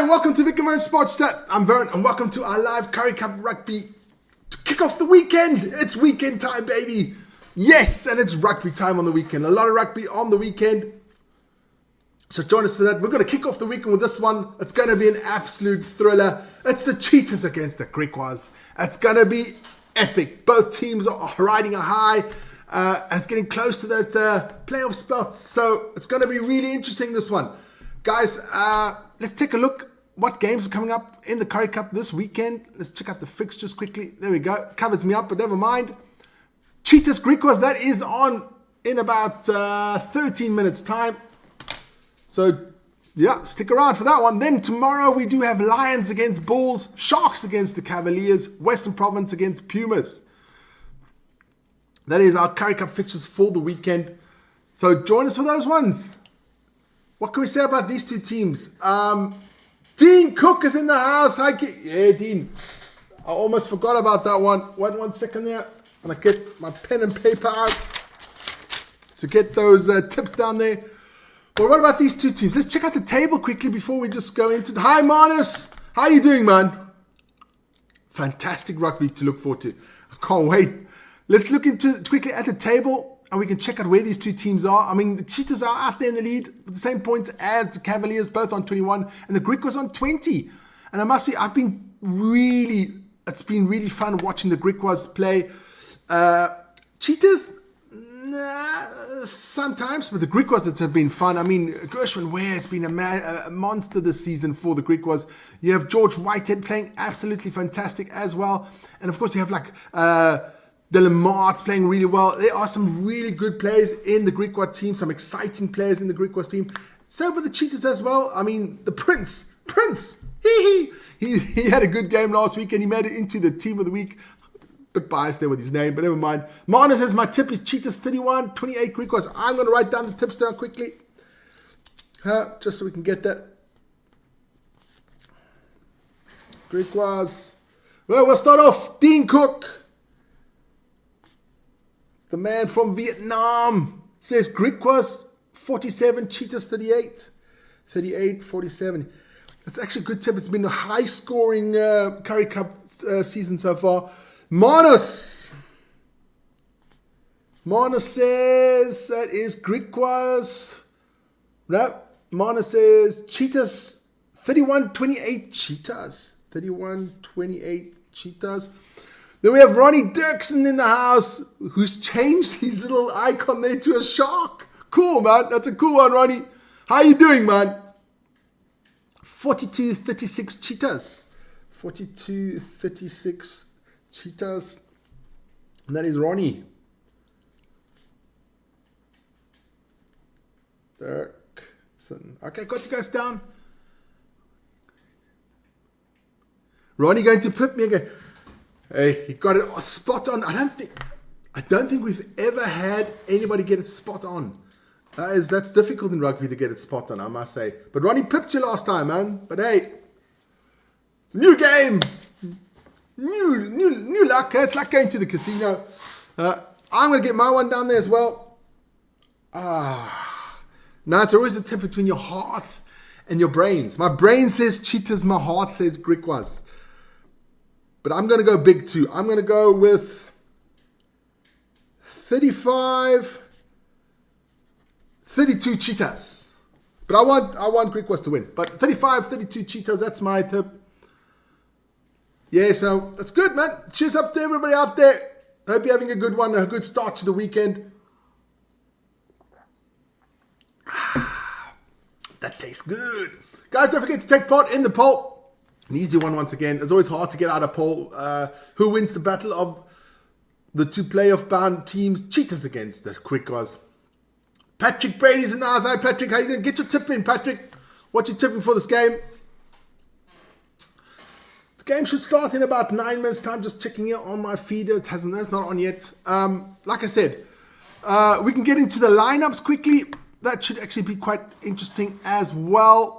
and welcome to Vic and Vern Sports Chat. I'm Vern and welcome to our live Currie Cup rugby to kick off the weekend. It's weekend time, baby. Yes, and it's rugby time on the weekend. A lot of rugby on the weekend. So join us for that. We're going to kick off the weekend with this one. It's going to be an absolute thriller. It's the Cheetahs against the Griquas. It's going to be epic. Both teams are riding a high. And it's getting close to those playoff spots. So it's going to be really interesting, this one. Guys, let's take a look what games are coming up in the Currie Cup this weekend. Let's check out the fixtures quickly. There we go. Covers me up, but never mind. Cheetahs Griquas, that is on in about 13 minutes time. So, yeah, stick around for that one. Then tomorrow we do have Lions against Bulls, Sharks against the Cavaliers, Western Province against Pumas. That is our Currie Cup fixtures for the weekend. So join us for those ones. What can we say about these two teams? Dean Cook is in the house. Hi, yeah, Dean. I almost forgot about that one. Wait 1 second there. And I get my pen and paper out to get those tips down there. But what about these two teams? Let's check out the table quickly before we just go into Hi, Manus. How you doing, man? Fantastic rugby to look forward to. I can't wait. Let's look into quickly at the table and we can check out where these two teams are. I mean, the Cheetahs are out there in the lead with the same points as the Cavaliers, both on 21, and the Griquas on 20. And I must say, it's been really fun watching the Griquas play. Cheetahs, sometimes, but the Griquas have been fun. I mean, Gershwin Ware has been a monster this season for the Griquas. You have George Whitehead playing absolutely fantastic as well. And of course, you have like Delamart playing really well. There are some really good players in the Griquas team, some exciting players in the Griquas team. So with the Cheetahs as well. I mean, the Prince, he had a good game last week and he made it into the team of the week. Bit biased there with his name, but never mind. Mana says my tip is Cheetahs 31, 28 Griquas. I'm going to write down the tips down quickly, just so we can get that. Griquas. Well, we'll start off. Dean Cook, the man from Vietnam, says Griquas 47, Cheetahs 38. 38, 47. That's actually a good tip. It's been a high-scoring Currie Cup season so far. Manus says that is Griquas. No, Manus says Cheetahs 31-28 Cheetahs. 31-28 Cheetahs. Then we have Ronnie Dirksen in the house, who's changed his little icon there to a shark. Cool, man. That's a cool one, Ronnie. How you doing, man? 42-36 Cheetahs. 42-36 Cheetahs. And that is Ronnie. Dirksen. Okay, got you guys down. Ronnie going to put me again. Hey, he got it spot on. I don't think we've ever had anybody get it spot on. That's difficult in rugby to get it spot on, I must say. But Ronnie pipped you last time, man. But hey, it's a new game. New luck. It's like going to the casino. I'm going to get my one down there as well. Now it's always a tip between your heart and your brains. My brain says Cheetahs, my heart says Griquas. But I'm going to go big too. I'm going to go with 35, 32 Cheetahs. But I want Griquas to win. But 35, 32 Cheetahs, that's my tip. Yeah, so that's good, man. Cheers up to everybody out there. Hope you're having a good one, a good start to the weekend. That tastes good. Guys, don't forget to take part in the poll. An easy one once again. It's always hard to get out a poll. Who wins the battle of the two playoff-bound teams? Cheetahs against the Griquas. Patrick Brady's in the house. Hi, Patrick. How you doing? Get your tip in, Patrick. What you tipping for this game? The game should start in about 9 minutes' time. Just checking it on my feed. That's not on yet. Like I said, we can get into the lineups quickly. That should actually be quite interesting as well.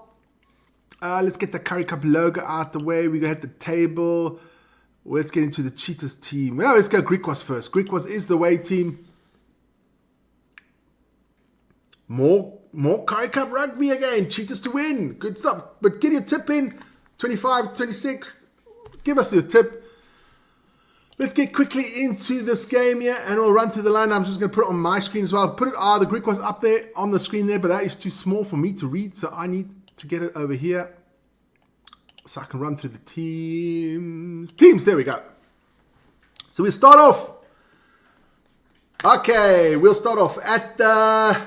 Let's get the Currie Cup logo out the way. We're going to hit the table. Let's get into the Cheetahs team. Well, let's go Griquas first. Griquas is the away team. More more Currie Cup rugby again. Cheetahs to win. Good stuff. But get your tip in. 25, 26. Give us your tip. Let's get quickly into this game here and we'll run through the line. I'm just going to put it on my screen as well. Put it, the Griquas up there on the screen there, but that is too small for me to read. So I need to get it over here so I can run through the teams. There we go. So we'll start off. Okay, we'll start off at the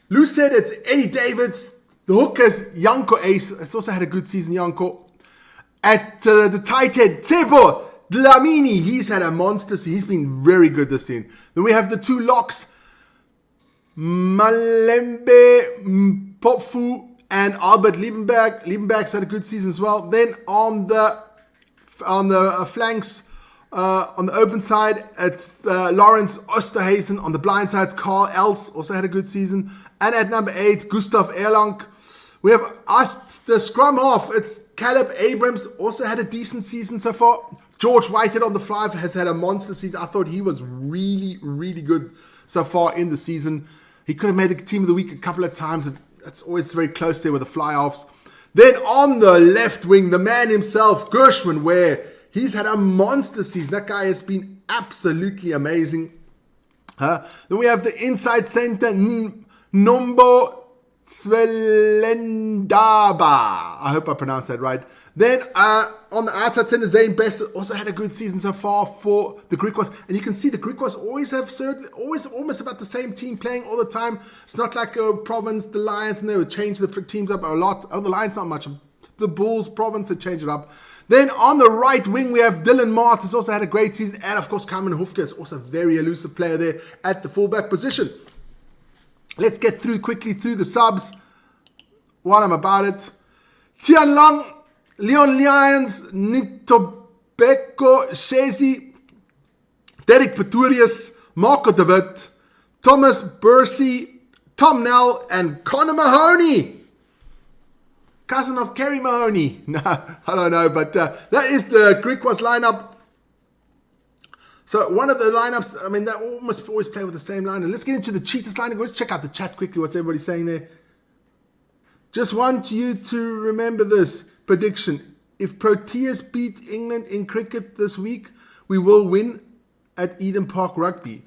Loosehead. It's Eddie Davids. The hookers, Janko Ace. It's also had a good season, Janko. At the tight head, Tebo Dlamini. He's had a monster season. He's been very good this season. Then we have the two locks, Malembe Popfu and Albert Liebenberg. Liebenberg's had a good season as well. Then on the flanks, on the open side, it's Lawrence Osterhazen. On the blind side, it's Carl Els. Also had a good season. And at number 8, Gustav Erlang. We have at the scrum half, it's Caleb Abrams, also had a decent season so far. George Whitehead on the fly has had a monster season. I thought he was really, really good so far in the season. He could have made the team of the week a couple of times. That's always very close there with the fly-offs. Then on the left wing, the man himself, Gershwin Ware. He's had a monster season. That guy has been absolutely amazing. Then we have the inside center, Nombo Swelendaba. I hope I pronounced that right. Then on the outside center, Zane Best also had a good season so far for the Griquas. And you can see the Griquas always have always almost about the same team playing all the time. It's not like Province, the Lions, and they would change the teams up a lot. Oh, the Lions not much. The Bulls, Province, they change it up. Then on the right wing, we have Dylan Mart, who's also had a great season. And of course, Carmen Hufke is also a very elusive player there at the fullback position. Let's get quickly through the subs while I'm about it. Tian Long, Leon Lyons, Nitobeko Shezi, Derek Peturius, Marco David, Thomas Bursey, Tom Nell, and Connor Mahoney. Cousin of Kerry Mahoney. No, I don't know, but that is the Griquas lineup. So one of the lineups, I mean, they almost always play with the same line. And let's get into the Cheetahs lineup. Let's check out the chat quickly. What's everybody saying there? Just want you to remember this prediction. If Proteas beat England in cricket this week, we will win at Eden Park Rugby.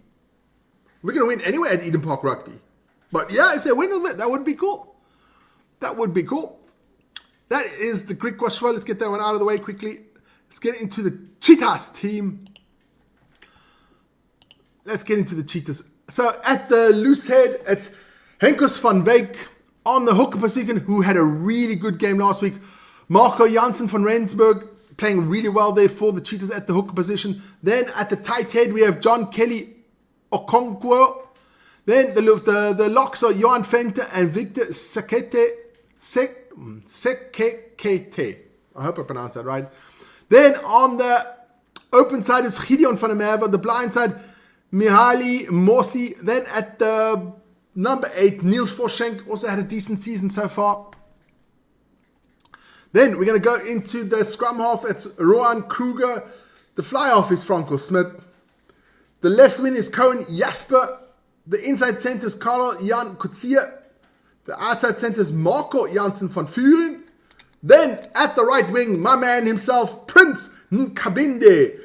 We're going to win anyway at Eden Park Rugby. But yeah, if they win, that would be cool. That would be cool. That is the Griquas show. Let's get that one out of the way quickly. Let's get into the Cheetahs team. Let's get into the Cheetahs. So at the loose head, it's Henkus van Wyk on the hooker position, who had a really good game last week. Marco Janssen von Rensburg playing really well there for the Cheetahs at the hooker position. Then at the tight head, we have John Kelly Okonkwo. Then the locks are Johan Fenter and Victor Sekekete. I hope I pronounced that right. Then on the open side is Gideon van der Merwe. The blind side, Mihaly Morsi. Then at the number 8, Niels Forschenk, also had a decent season so far. Then we're going to go into the scrum half. It's Rohan Kruger. The fly half is Franco Smith. The left wing is Cohen Jasper. The inside center is Karl Jan Kutsia. The outside center is Marco Janssen van Vuren. Then at the right wing, my man himself, Prince Nkabinde.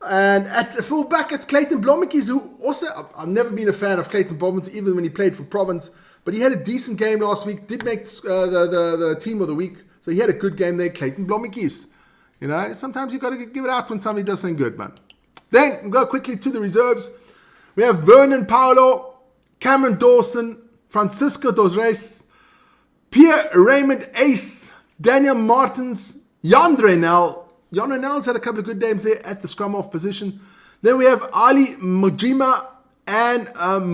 And at the full back, it's Clayton Blommetjies, who also, I've never been a fan of Clayton Blommetjies, even when he played for Province. But he had a decent game last week, did make the team of the week. So he had a good game there, Clayton Blommetjies. You know, sometimes you got to give it out when somebody does something good, man. Then we'll go quickly to the reserves. We have Vernon Paolo, Cameron Dawson, Francisco Dos Reis, Pierre Raymond Ace, Daniel Martins, Jan Renel. Jan Renel's had a couple of good games there at the scrum off position. Then we have Ali Mojima and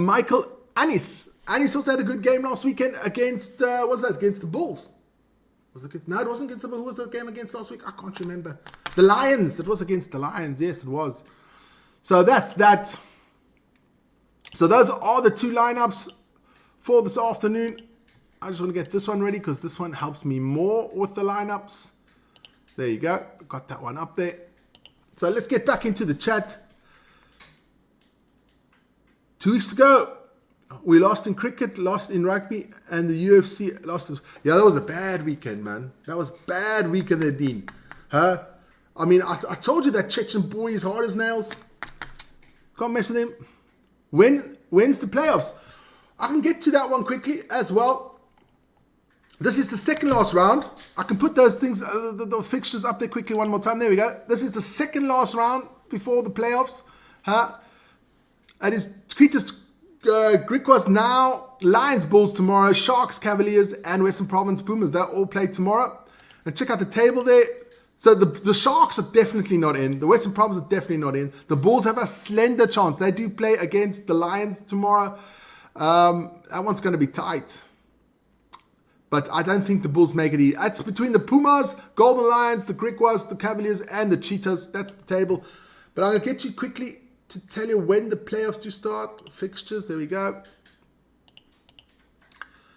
Michael Anis. Anis also had a good game last weekend against, against the Bulls. No, it wasn't against the Bulls. Who was the game against last week? I can't remember. The Lions. It was against the Lions. Yes, it was. So that's that. So those are the two lineups for this afternoon. I just want to get this one ready because this one helps me more with the lineups. There you go. Got that one up there. So let's get back into the chat. 2 weeks ago, We lost in cricket, lost in rugby, and the UFC lost. Yeah, that was a bad weekend, man. That was bad weekend there, Dean. Huh? I mean, I told you that Chechen boy is hard as nails. Can't mess with him. When's the playoffs? I can get to that one quickly as well. This is the second last round. I can put those things, the fixtures up there quickly one more time. There we go. This is the second last round before the playoffs. Huh? It is Cheetahs, Griquas now, Lions, Bulls tomorrow, Sharks, Cavaliers, and Western Province Pumas. They'll all play tomorrow. And check out the table there. So the Sharks are definitely not in. The Western Province are definitely not in. The Bulls have a slender chance. They do play against the Lions tomorrow. That one's going to be tight. But I don't think the Bulls make it easy. It's between the Pumas, Golden Lions, the Griquas, the Cavaliers, and the Cheetahs. That's the table. But I'm going to get you quickly to tell you when the playoffs do start. Fixtures, there we go.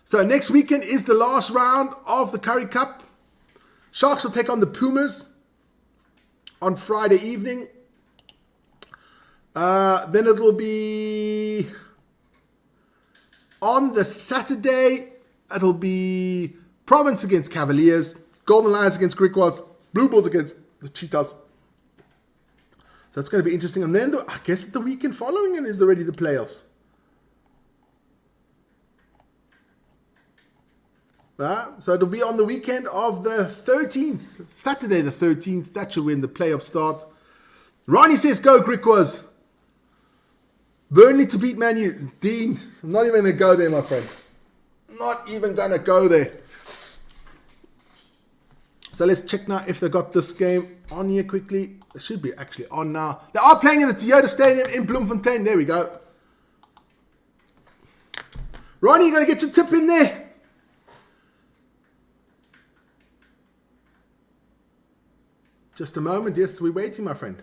So next weekend is the last round of the Currie Cup. Sharks will take on the Pumas on Friday evening. Then it will be on the Saturday. It'll be Province against Cavaliers, Golden Lions against Griquas, Blue Bulls against the Cheetahs. So it's going to be interesting. And then I guess the weekend following it is already the playoffs. So it'll be on the weekend of the 13th, Saturday the 13th. That should when the playoffs start. Ronnie says, go Griquas. Burnley to beat Man U. Dean, I'm not even going to go there, my friend. Not even going to go there. So let's check now if they got this game on here quickly. It should be actually on now. They are playing in the Toyota Stadium in Bloemfontein. There we go. Ronnie, you got to get your tip in there. Just a moment. Yes, we're waiting, my friend.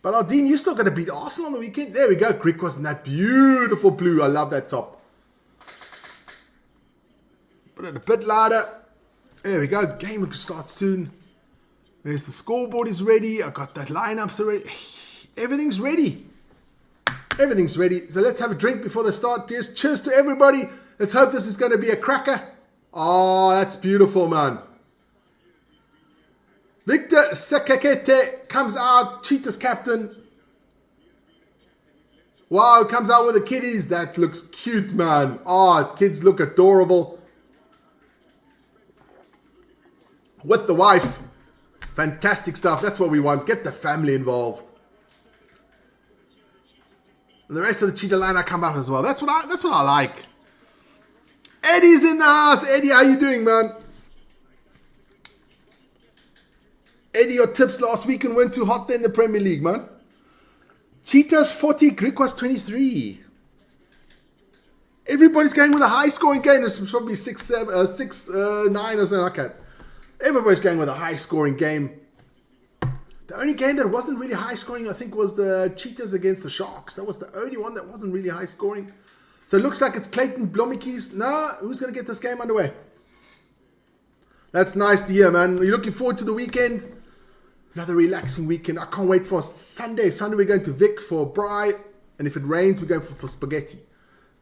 But Aldine, you're still going to beat Arsenal on the weekend. There we go. Griquas in that beautiful blue. I love that top. Put it a bit louder. There we go. Game will start soon. There's the scoreboard is ready. I got that lineups already. Everything's ready. Everything's ready. So let's have a drink before they start. Cheers to everybody. Let's hope this is going to be a cracker. Oh, that's beautiful, man. Victor Sekekete comes out, Cheetahs captain. Wow, comes out with the kiddies. That looks cute, man. Oh, kids look adorable. With the wife. Fantastic stuff. That's what we want. Get the family involved. And the rest of the Cheetah line I come up as well. That's what I like. Eddie's in the house. Eddie, how you doing, man? Eddie, your tips last weekend went too hot there in the Premier League, man. Cheetahs 40, Griquas 23. Everybody's going with a high-scoring game. It's probably 6-9 or something like that. Everybody's going with a high-scoring game. The only game that wasn't really high-scoring, I think, was the Cheetahs against the Sharks. That was the only one that wasn't really high-scoring. So it looks like it's Clayton Blommetjies. Nah, who's going to get this game underway? That's nice to hear, man. You're looking forward to the weekend. Another relaxing weekend. I can't wait for Sunday. Sunday we're going to Vic for a braai. And if it rains, we're going for spaghetti.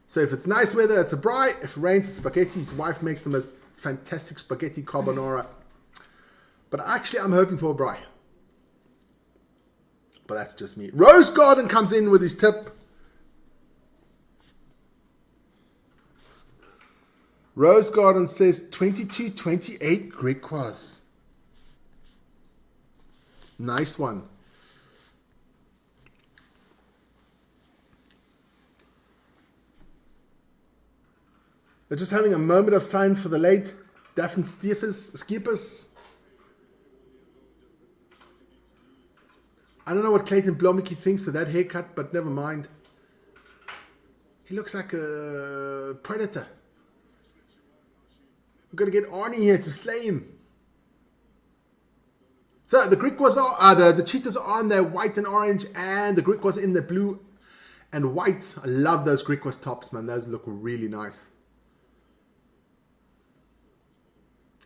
So if it's nice weather, it's a braai. If it rains, it's spaghetti. His wife makes the most fantastic spaghetti carbonara. But actually, I'm hoping for a braai. But that's just me. Rose Garden comes in with his tip. Rose Garden says 22-28 Griquas. Nice one. They're just having a moment of silence for the late Daphne Skippers. I don't know what Clayton Blommetjie thinks with that haircut, but never mind. He looks like a predator. We've got to get Arnie here to slay him. So the Griquas are, the Cheetahs are on their white and orange, and the Griquas in the blue and white. I love those Griquas tops, man. Those look really nice.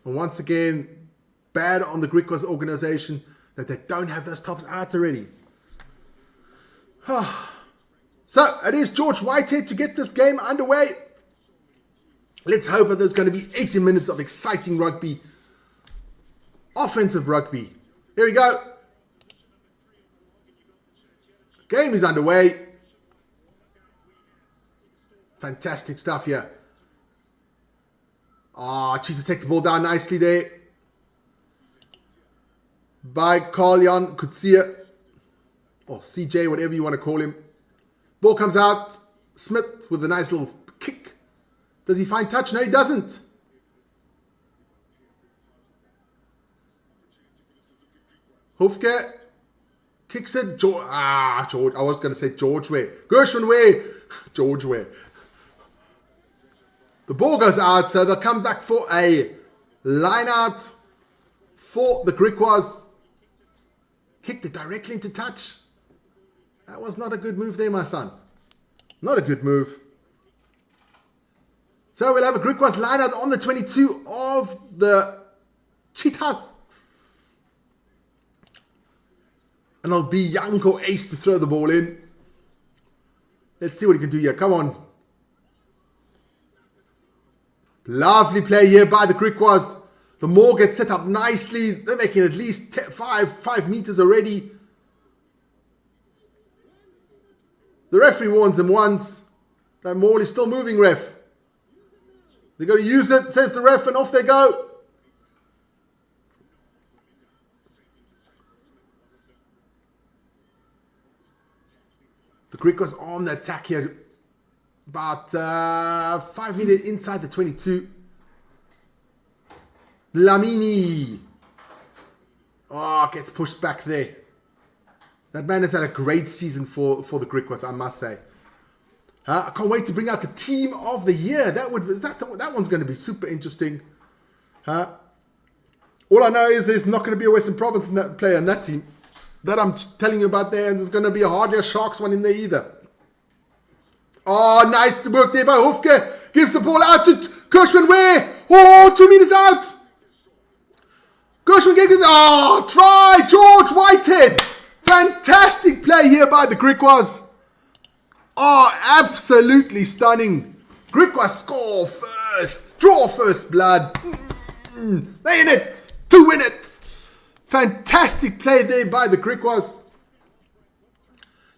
And once again, bad on the Griquas organization that they don't have those tops out already. So it is George Whitehead to get this game underway. Let's hope that there's going to be 80 minutes of exciting rugby. Offensive rugby. Here we go. Game is underway. Fantastic stuff here. Cheetahs take the ball down nicely there. By Carl-Jan Coetzee. Or CJ, whatever you want to call him. Ball comes out. Smith with a nice little kick. Does he find touch? No, he doesn't. Hofke kicks it. George. I was going to say George Ware. Gershwin Ware. George Ware. The ball goes out, so they'll come back for a line out for the Griquas. Kicked it directly into touch. That was not a good move there, my son. Not a good move. So we'll have a Griquas line out on the 22 of the Cheetahs. And it'll be Yanko Ace to throw the ball in. Let's see what he can do here. Come on. Lovely play here by the Griquas. The maul gets set up nicely. They're making at least 5 meters already. The referee warns them once. That maul is still moving, ref. They're going to use it, says the ref, and off they go. The Griquas on the attack here. About 5 meters inside the 22. Lamini. Gets pushed back there. That man has had a great season for the Griquas, I must say. I can't wait to bring out the team of the year. That one's going to be super interesting. All I know is there's not going to be a Western Province player in that team. That I'm telling you about there, and there's going to be hardly a Sharks one in there either. Nice work there by Hofke. Gives the ball out to Gershwin Ware. 2 meters out. Gershwin gives it. Try George Whitehead. Fantastic play here by the Griquas. Absolutely stunning. Griquas score first. Draw first blood. They in it. 2 in it. Fantastic play there by the Griquas.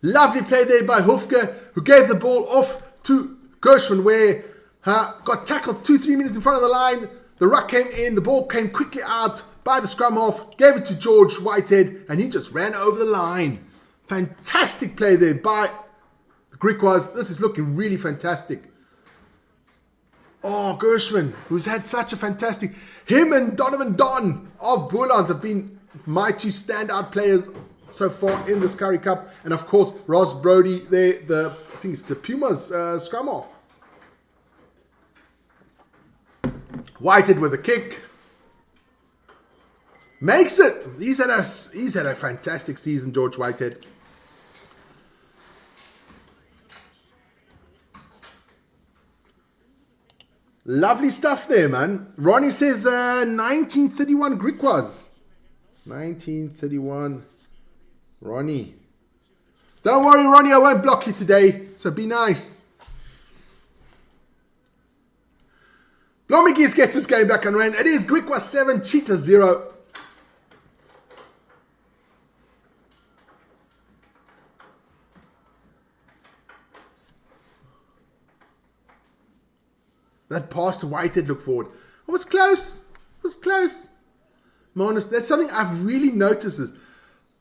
Lovely play there by Hofke, who gave the ball off to Gershwin Ware. Got tackled 2-3 minutes in front of the line. The ruck came in. The ball came quickly out by the scrum half. Gave it to George Whitehead, and he just ran over the line. Fantastic play there by the Griquas. This is looking really fantastic. Gershwin, who's had such a fantastic... Him and Donovan Don of Boerland have been my 2 standout players so far in this Currie Cup. And of course, Ross Brody there, I think it's the Pumas scrum off. Whitehead with a kick. Makes it. He's had a fantastic season, George Whitehead. Lovely stuff there, man. Ronnie says 1931 Griquas. 1931 Ronnie. Don't worry, Ronnie, I won't block you today, so be nice. Blomikis gets this game back and ran. It is Griquas 7, Cheetahs 0. That pass to Whitehead looked forward. It was close. It was close. Manus, that's something I've really noticed is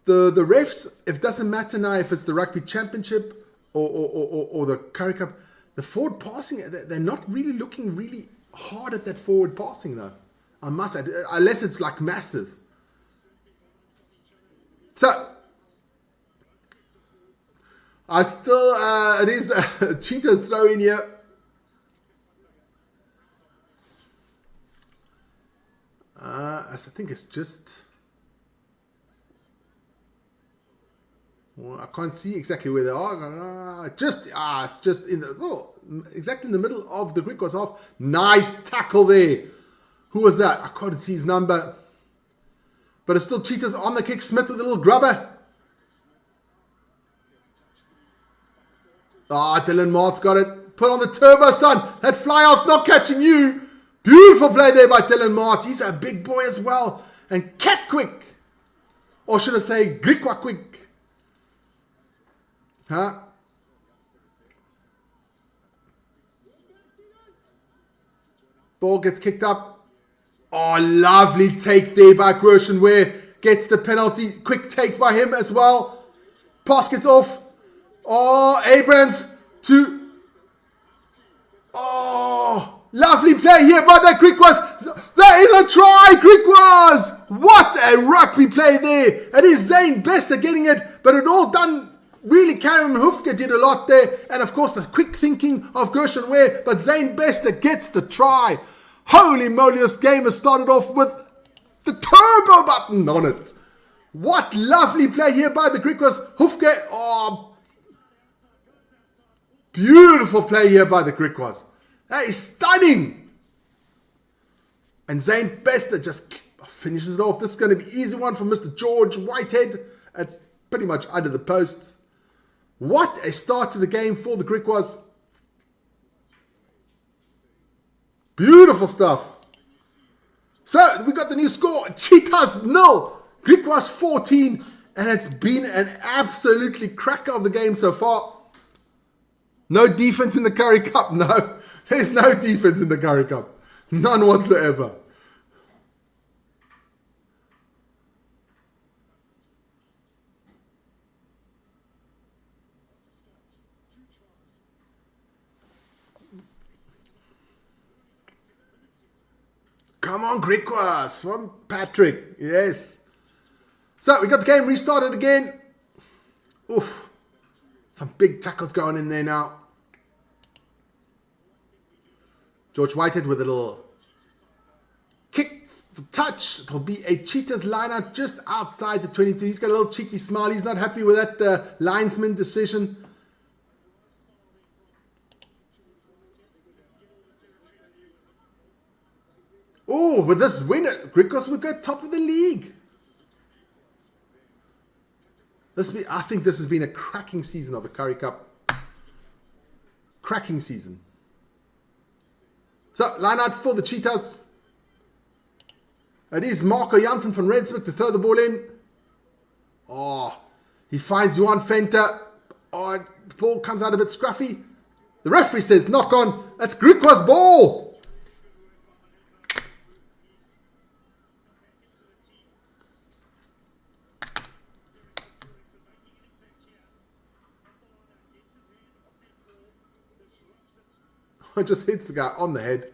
the refs, it doesn't matter now if it's the Rugby Championship or the Currie Cup, the forward passing, they're not really looking really hard at that forward passing though. I must add, unless it's like massive. So, I still, it is Cheetahs throw in here. I think it's just... Well, I can't see exactly where they are. It's just in the... exactly in the middle of the Griquas half. Nice tackle there. Who was that? I couldn't see his number. But it's still Cheetahs on the kick. Smith with a little grubber. Ah, Dylan Mart's got it. Put on the turbo, son. That fly-off's not catching you. Beautiful play there by Dylan Mart. He's a big boy as well. And cat quick. Or should I say Griquas quick. Huh? Ball gets kicked up. Oh, lovely take there by Gershon Ware. Gets the penalty. Quick take by him as well. Pass gets off. Oh, Abrams to... Oh, lovely play here by that Griquas. That is a try, Griquas. What a rugby play there. It is Zane Bester getting it, but it all done... Really, Karen Hufke did a lot there. And of course, the quick thinking of Gershon Ware. But Zane Bester gets the try. Holy moly, this game has started off with the turbo button on it. What lovely play here by the Griquas. Hufke. Oh, beautiful play here by the Griquas. That is stunning. And Zane Bester just finishes it off. This is going to be an easy one for Mr. George Whitehead. It's pretty much under the posts. What a start to the game for the Griquas. Beautiful stuff. So we got the new score. Cheetahs 0. Griquas 14. And it's been an absolutely cracker of the game so far. No defense in the Currie Cup. No. There's no defense in the Currie Cup. None whatsoever. Come on, Griquas from Patrick. Yes. So we got the game restarted again. Oof. Some big tackles going in there now. George Whitehead with a little kick, touch. It'll be a Cheetahs line out just outside the 22. He's got a little cheeky smile. He's not happy with that linesman decision. Oh, with this win, Griquas will go top of the league. I think this has been a cracking season of the Currie Cup. Cracking season. So, line out for the Cheetahs. It is Marco Janssen from Rensburg to throw the ball in. Oh, he finds Johan Fenter. Oh, the ball comes out a bit scruffy. The referee says knock on. That's Griquas' ball. It just hits the guy on the head.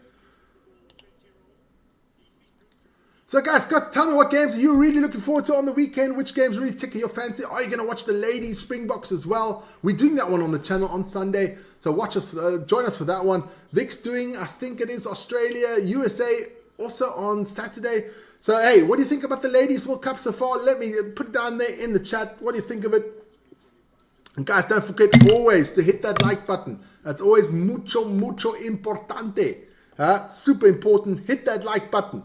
So guys, tell me what games are you really looking forward to on the weekend? Which games really tickle your fancy? Are you going to watch the ladies Springboks as well? We're doing that one on the channel on Sunday. So watch us, join us for that one. Vic's doing, I think it is Australia, USA, also on Saturday. So hey, what do you think about the ladies World Cup so far? Let me put it down there in the chat. What do you think of it? And guys, don't forget always to hit that like button. That's always mucho importante. Super important. Hit that like button.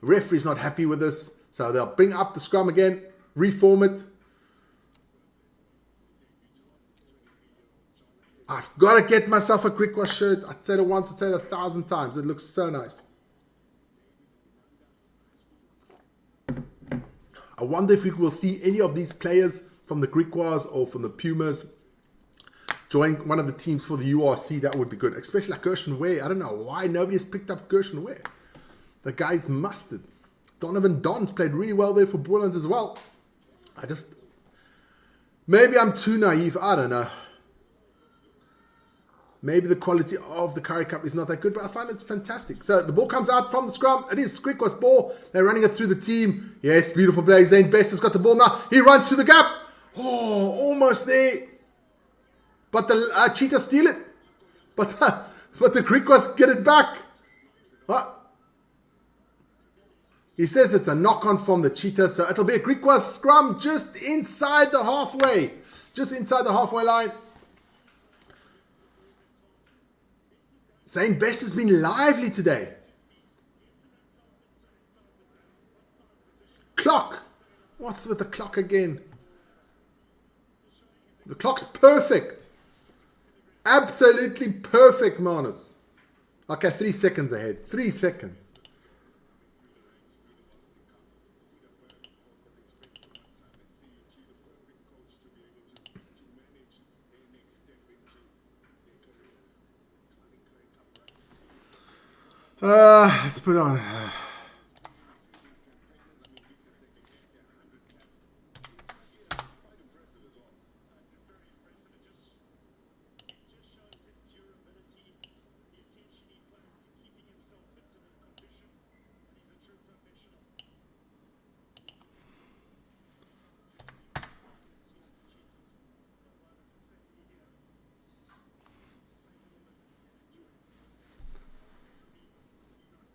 Referee's not happy with this, so they'll bring up the scrum again, reform it. I've got to get myself a Griquas shirt. I said it once, I said it 1,000 times. It looks so nice. I wonder if we will see any of these players from the Griquas or from the Pumas join one of the teams for the URC. That would be good, especially like Gershon Ware. I don't know why nobody has picked up Gershon Ware. The guy's mustard. Donovan Dons played really well there for Boland as well. Maybe I'm too naive. I don't know. Maybe the quality of the Currie Cup is not that good, but I find it's fantastic. So the ball comes out from the scrum. It is Griquas' ball. They're running it through the team. Yes, beautiful play. Zane Bester's got the ball now. He runs through the gap. Oh, almost there. But the Cheetahs steal it. But the Griquas get it back. He says it's a knock-on from the Cheetahs. So it'll be a Griquas scrum just inside the halfway. Just inside the halfway line. Zane Best has been lively today. Clock. What's with the clock again? The clock's perfect. Absolutely perfect, Manus. Okay, 3 seconds ahead. 3 seconds. Let's put it on.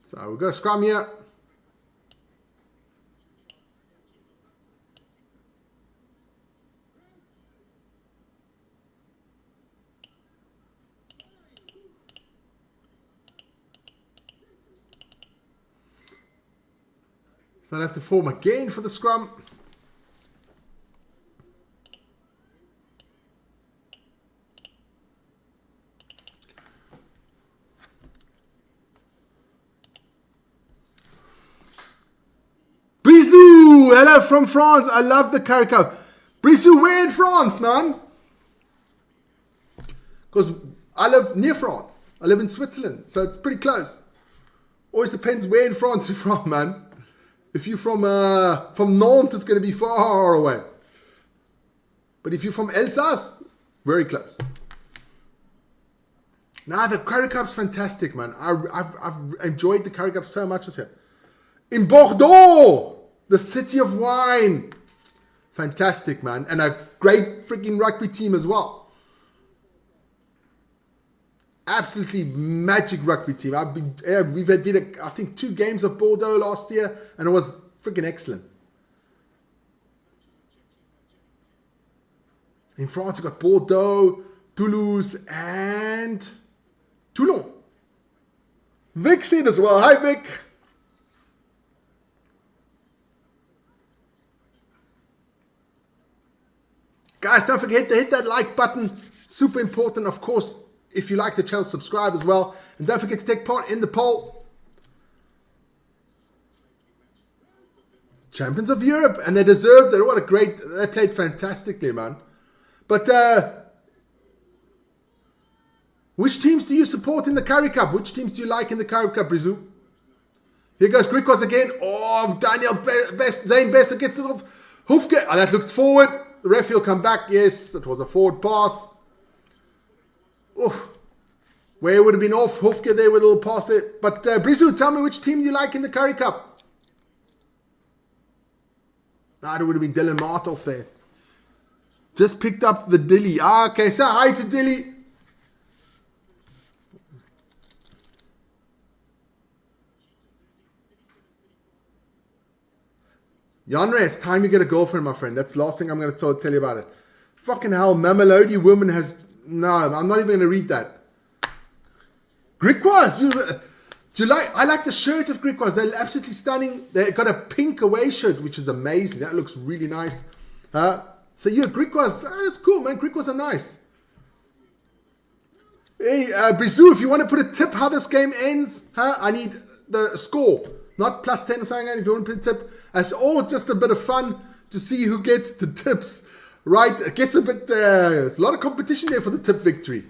So we've got a scrum here. So I'll have to form again for the scrum. Brisou, hello from France. I love the Currie Cup. Brisou, where in France, man? Because I live near France. I live in Switzerland, so it's pretty close. Always depends where in France you're from, man. If you're from Nantes, it's going to be far away. But if you're from Alsace, very close. Nah, the Currie Cup's fantastic, man. I've enjoyed the Currie Cup so much this year. In Bordeaux, the city of wine. Fantastic, man. And a great freaking rugby team as well. Absolutely magic rugby team. Did I think 2 games of Bordeaux last year, and it was freaking excellent. In France, you got Bordeaux, Toulouse, and Toulon. Vic's in as well. Hi, Vic. Guys, don't forget to hit that like button. Super important, of course. If you like the channel, subscribe as well. And don't forget to take part in the poll. Champions of Europe. And they deserved it. What a great... They played fantastically, man. But... which teams do you support in the Currie Cup? Which teams do you like in the Currie Cup, Brisou? Here goes Griquas again. Oh, Daniel Zane Bester gets it off. Hoofke. Oh, that looked forward. The referee will come back. Yes, it was a forward pass. Oof. Where it would have been off. Hoofke there with a little pass there. But Brisou, tell me which team you like in the Currie Cup. It would have been Dylan Martov there. Just picked up the Dilly. Okay, so hi to Dilly. Yanre, it's time you get a girlfriend, my friend. That's the last thing I'm going to tell you about it. Fucking hell, Mamelodi woman has... No, I'm not even going to read that. Griquas, do you like... I like the shirt of Griquas. They're absolutely stunning. They got a pink away shirt, which is amazing. That looks really nice. So yeah, Griquas, that's cool, man. Griquas are nice. Hey, Brisou, if you want to put a tip how this game ends, I need the score. Not plus 10 or something. If you want to put a tip, it's all just a bit of fun to see who gets the tips. Right? It gets a bit... there's a lot of competition there for the tip victory.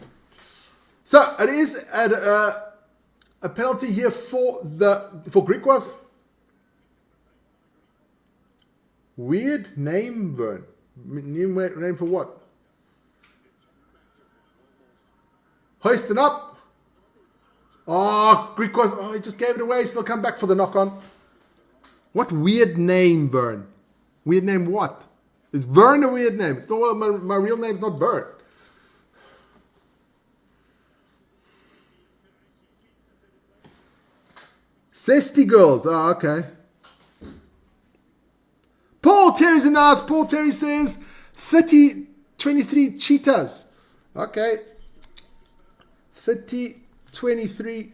So it is a penalty here for Griquas. Weird name, Vern. Name for what? Hoisting up. Oh, Griquas. Oh, he just gave it away. Still come back for the knock-on. What weird name, Vern? Weird name what? Is Vern a weird name? It's not, my real name's not Vern. Zesty girls. Oh, okay. Paul Terry's in the house. Paul Terry says 30-23 Cheetahs. Okay. 30-23.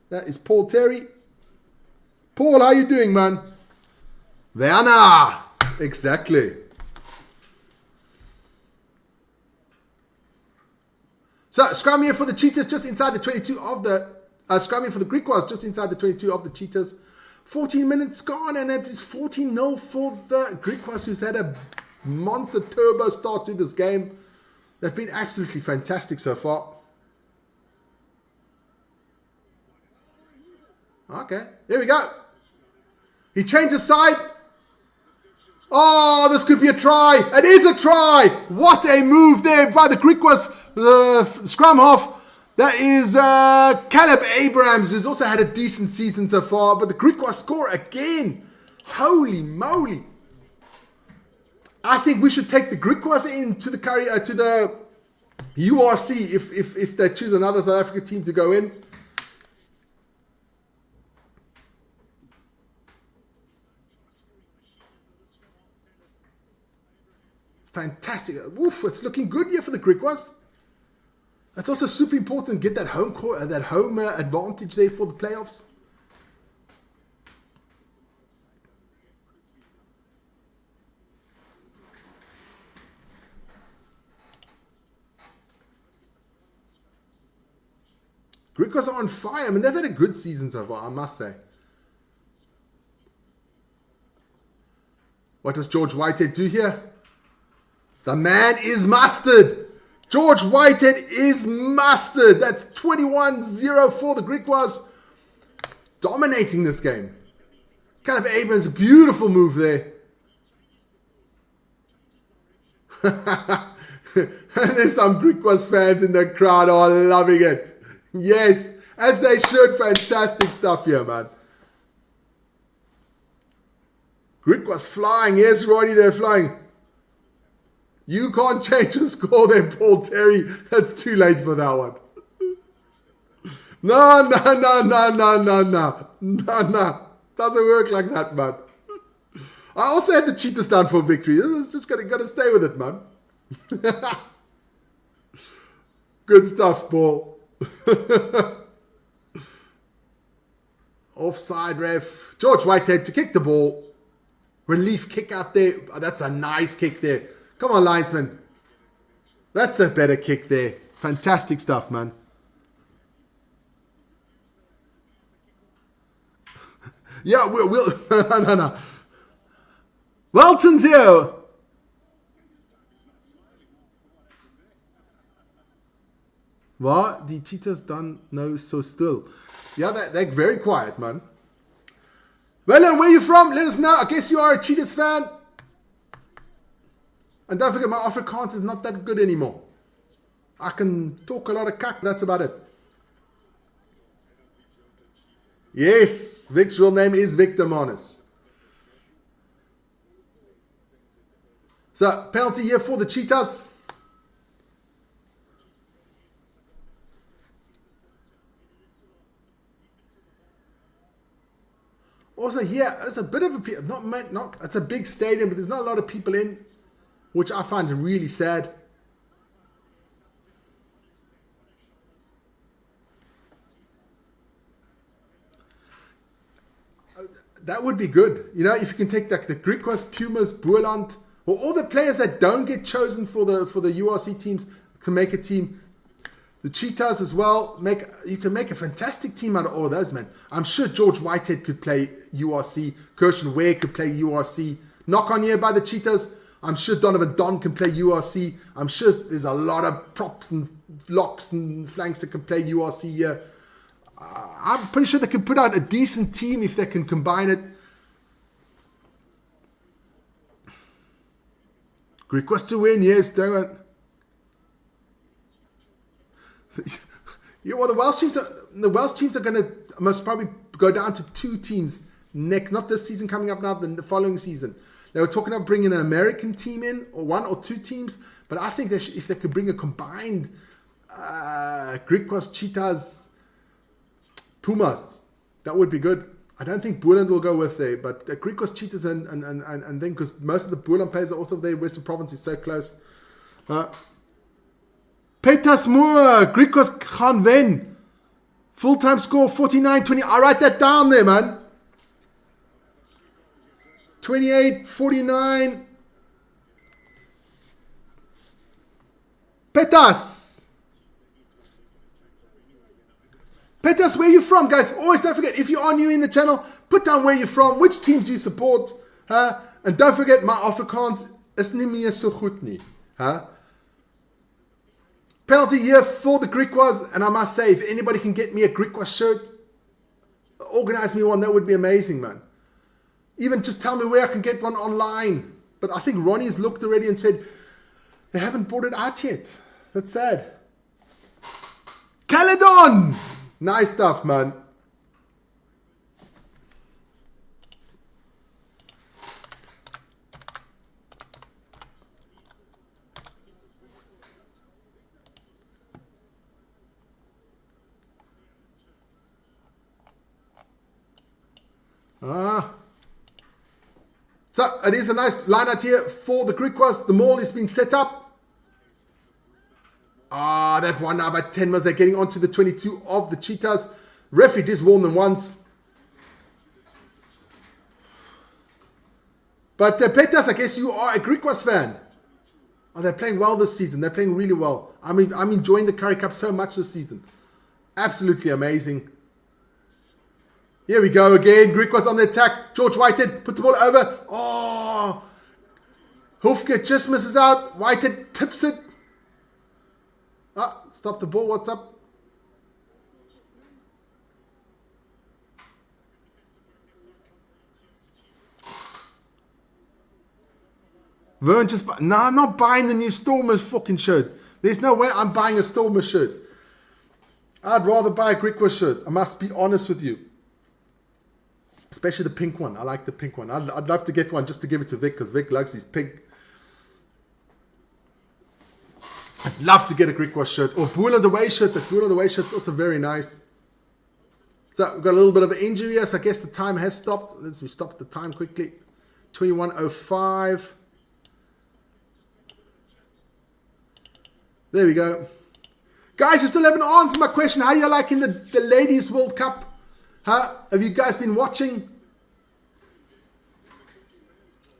That is Paul Terry. Paul, how you doing, man? Werner. Exactly. So, scrum here for the Cheetahs, just inside the 22 of the... scrum here for the Griquas, just inside the 22 of the Cheetahs. 14 minutes gone, and it is 14-0 for the Griquas, who's had a monster turbo start to this game. They've been absolutely fantastic so far. Okay, here we go. He changes side. Oh, this could be a try. It is a try. What a move there by the Griquas scrum half. That is Caleb Abrams, who's also had a decent season so far. But the Griquas score again. Holy moly. I think we should take the Griquas into the to the URC if they choose another South Africa team to go in. Fantastic. Woof, it's looking good here for the Griquas. That's also super important. Get that home advantage there for the playoffs. Griquas are on fire. I mean, they've had a good season so far, I must say. What does George Whitehead do here? The man is mustard. George Whitehead is mustard. That's 21-0 for the Griquas. Dominating this game. Caleb Abrams, a beautiful move there. And there's some Griquas fans in the crowd who are loving it. Yes, as they should. Fantastic stuff here, man. Griquas flying. Yes, Roddy, they're flying. You can't change the score there, Paul Terry. That's too late for that one. No. Doesn't work like that, man. I also had the Cheetahs down for victory. This is just got to stay with it, man. Good stuff, Paul. Offside ref. George Whitehead to kick the ball. Relief kick out there. Oh, that's a nice kick there. Come on, linesman. That's a better kick there. Fantastic stuff, man. Yeah, we'll no. Welton's here. What? The Cheetahs done no so still. Yeah, they're very quiet, man. Well, then, where are you from? Let us know. I guess you are a Cheetahs fan. And don't forget, my Afrikaans is not that good anymore. I can talk a lot of kak, that's about it. Yes, Vic's real name is Victor Manus. So, penalty here for the Cheetahs. Also here, it's a bit of a, it's a big stadium, but there's not a lot of people in, which I find really sad. That would be good. You know, if you can take like the Griquas, Pumas, Boerland, or all the players that don't get chosen for the URC teams can make a team. The Cheetahs as well, you can make a fantastic team out of all of those, man. I'm sure George Whitehead could play URC. Kirshen Ware could play URC. Knock on here by the Cheetahs. I'm sure Donovan Don can play URC. I'm sure there's a lot of props and locks and flanks that can play URC here. I'm pretty sure they can put out a decent team if they can combine it. Griquas to win, yes, they won't. Yeah, well, the Welsh teams are going to most probably go down to two teams not this season coming up now, the following season. They were talking about bringing an American team in, or one or two teams, but I think if they could bring a combined Griquas, Cheetahs, Pumas, that would be good. I don't think Boerland will go with there, but Griquas, Cheetahs, and then because most of the Boerland players are also there, Western Province is so close. Petas Moore, Griquas gaan wen. Full-time score 49-20. I write that down there, man. 28-49. Petas. Petas, where you from, guys? Always don't forget, if you are new in the channel, put down where you're from, which teams you support. And don't forget, my Afrikaans is nie meer so goed nie. Penalty here for the Griquas, and I must say, if anybody can get me a Griquas shirt, organize me one, that would be amazing, man. Even just tell me where I can get one online. But I think Ronnie's looked already and said, they haven't brought it out yet. That's sad. Caledon! Nice stuff, man. So it is a nice line out here for the Griquas. The maul has been set up. They've won now by 10 minutes. They're getting onto the 22 of the Cheetahs. Referee did warn them once. But Petas, I guess you are a Griquas fan. Oh, they're playing well this season. They're playing really well. I'm enjoying the Currie Cup so much this season. Absolutely amazing. Here we go again. Griquas on the attack. George Whitehead put the ball over. Oh, Hofke just misses out. Whitehead tips it. Stop the ball. What's up? Vern just... No, I'm not buying the new Stormers fucking shirt. There's no way I'm buying a Stormers shirt. I'd rather buy a Griquas shirt. I must be honest with you. Especially the pink one. I like the pink one. I'd love to get one just to give it to Vic, because Vic likes his pink. I'd love to get a Griquas shirt. Or Bull on the Way shirt. That Bull on the Way shirt is also very nice. So we've got a little bit of an injury here. So I guess the time has stopped. Let's stop the time quickly. 21:05. There we go. Guys, I still haven't answered my question. How are you liking the Ladies World Cup? Have you guys been watching?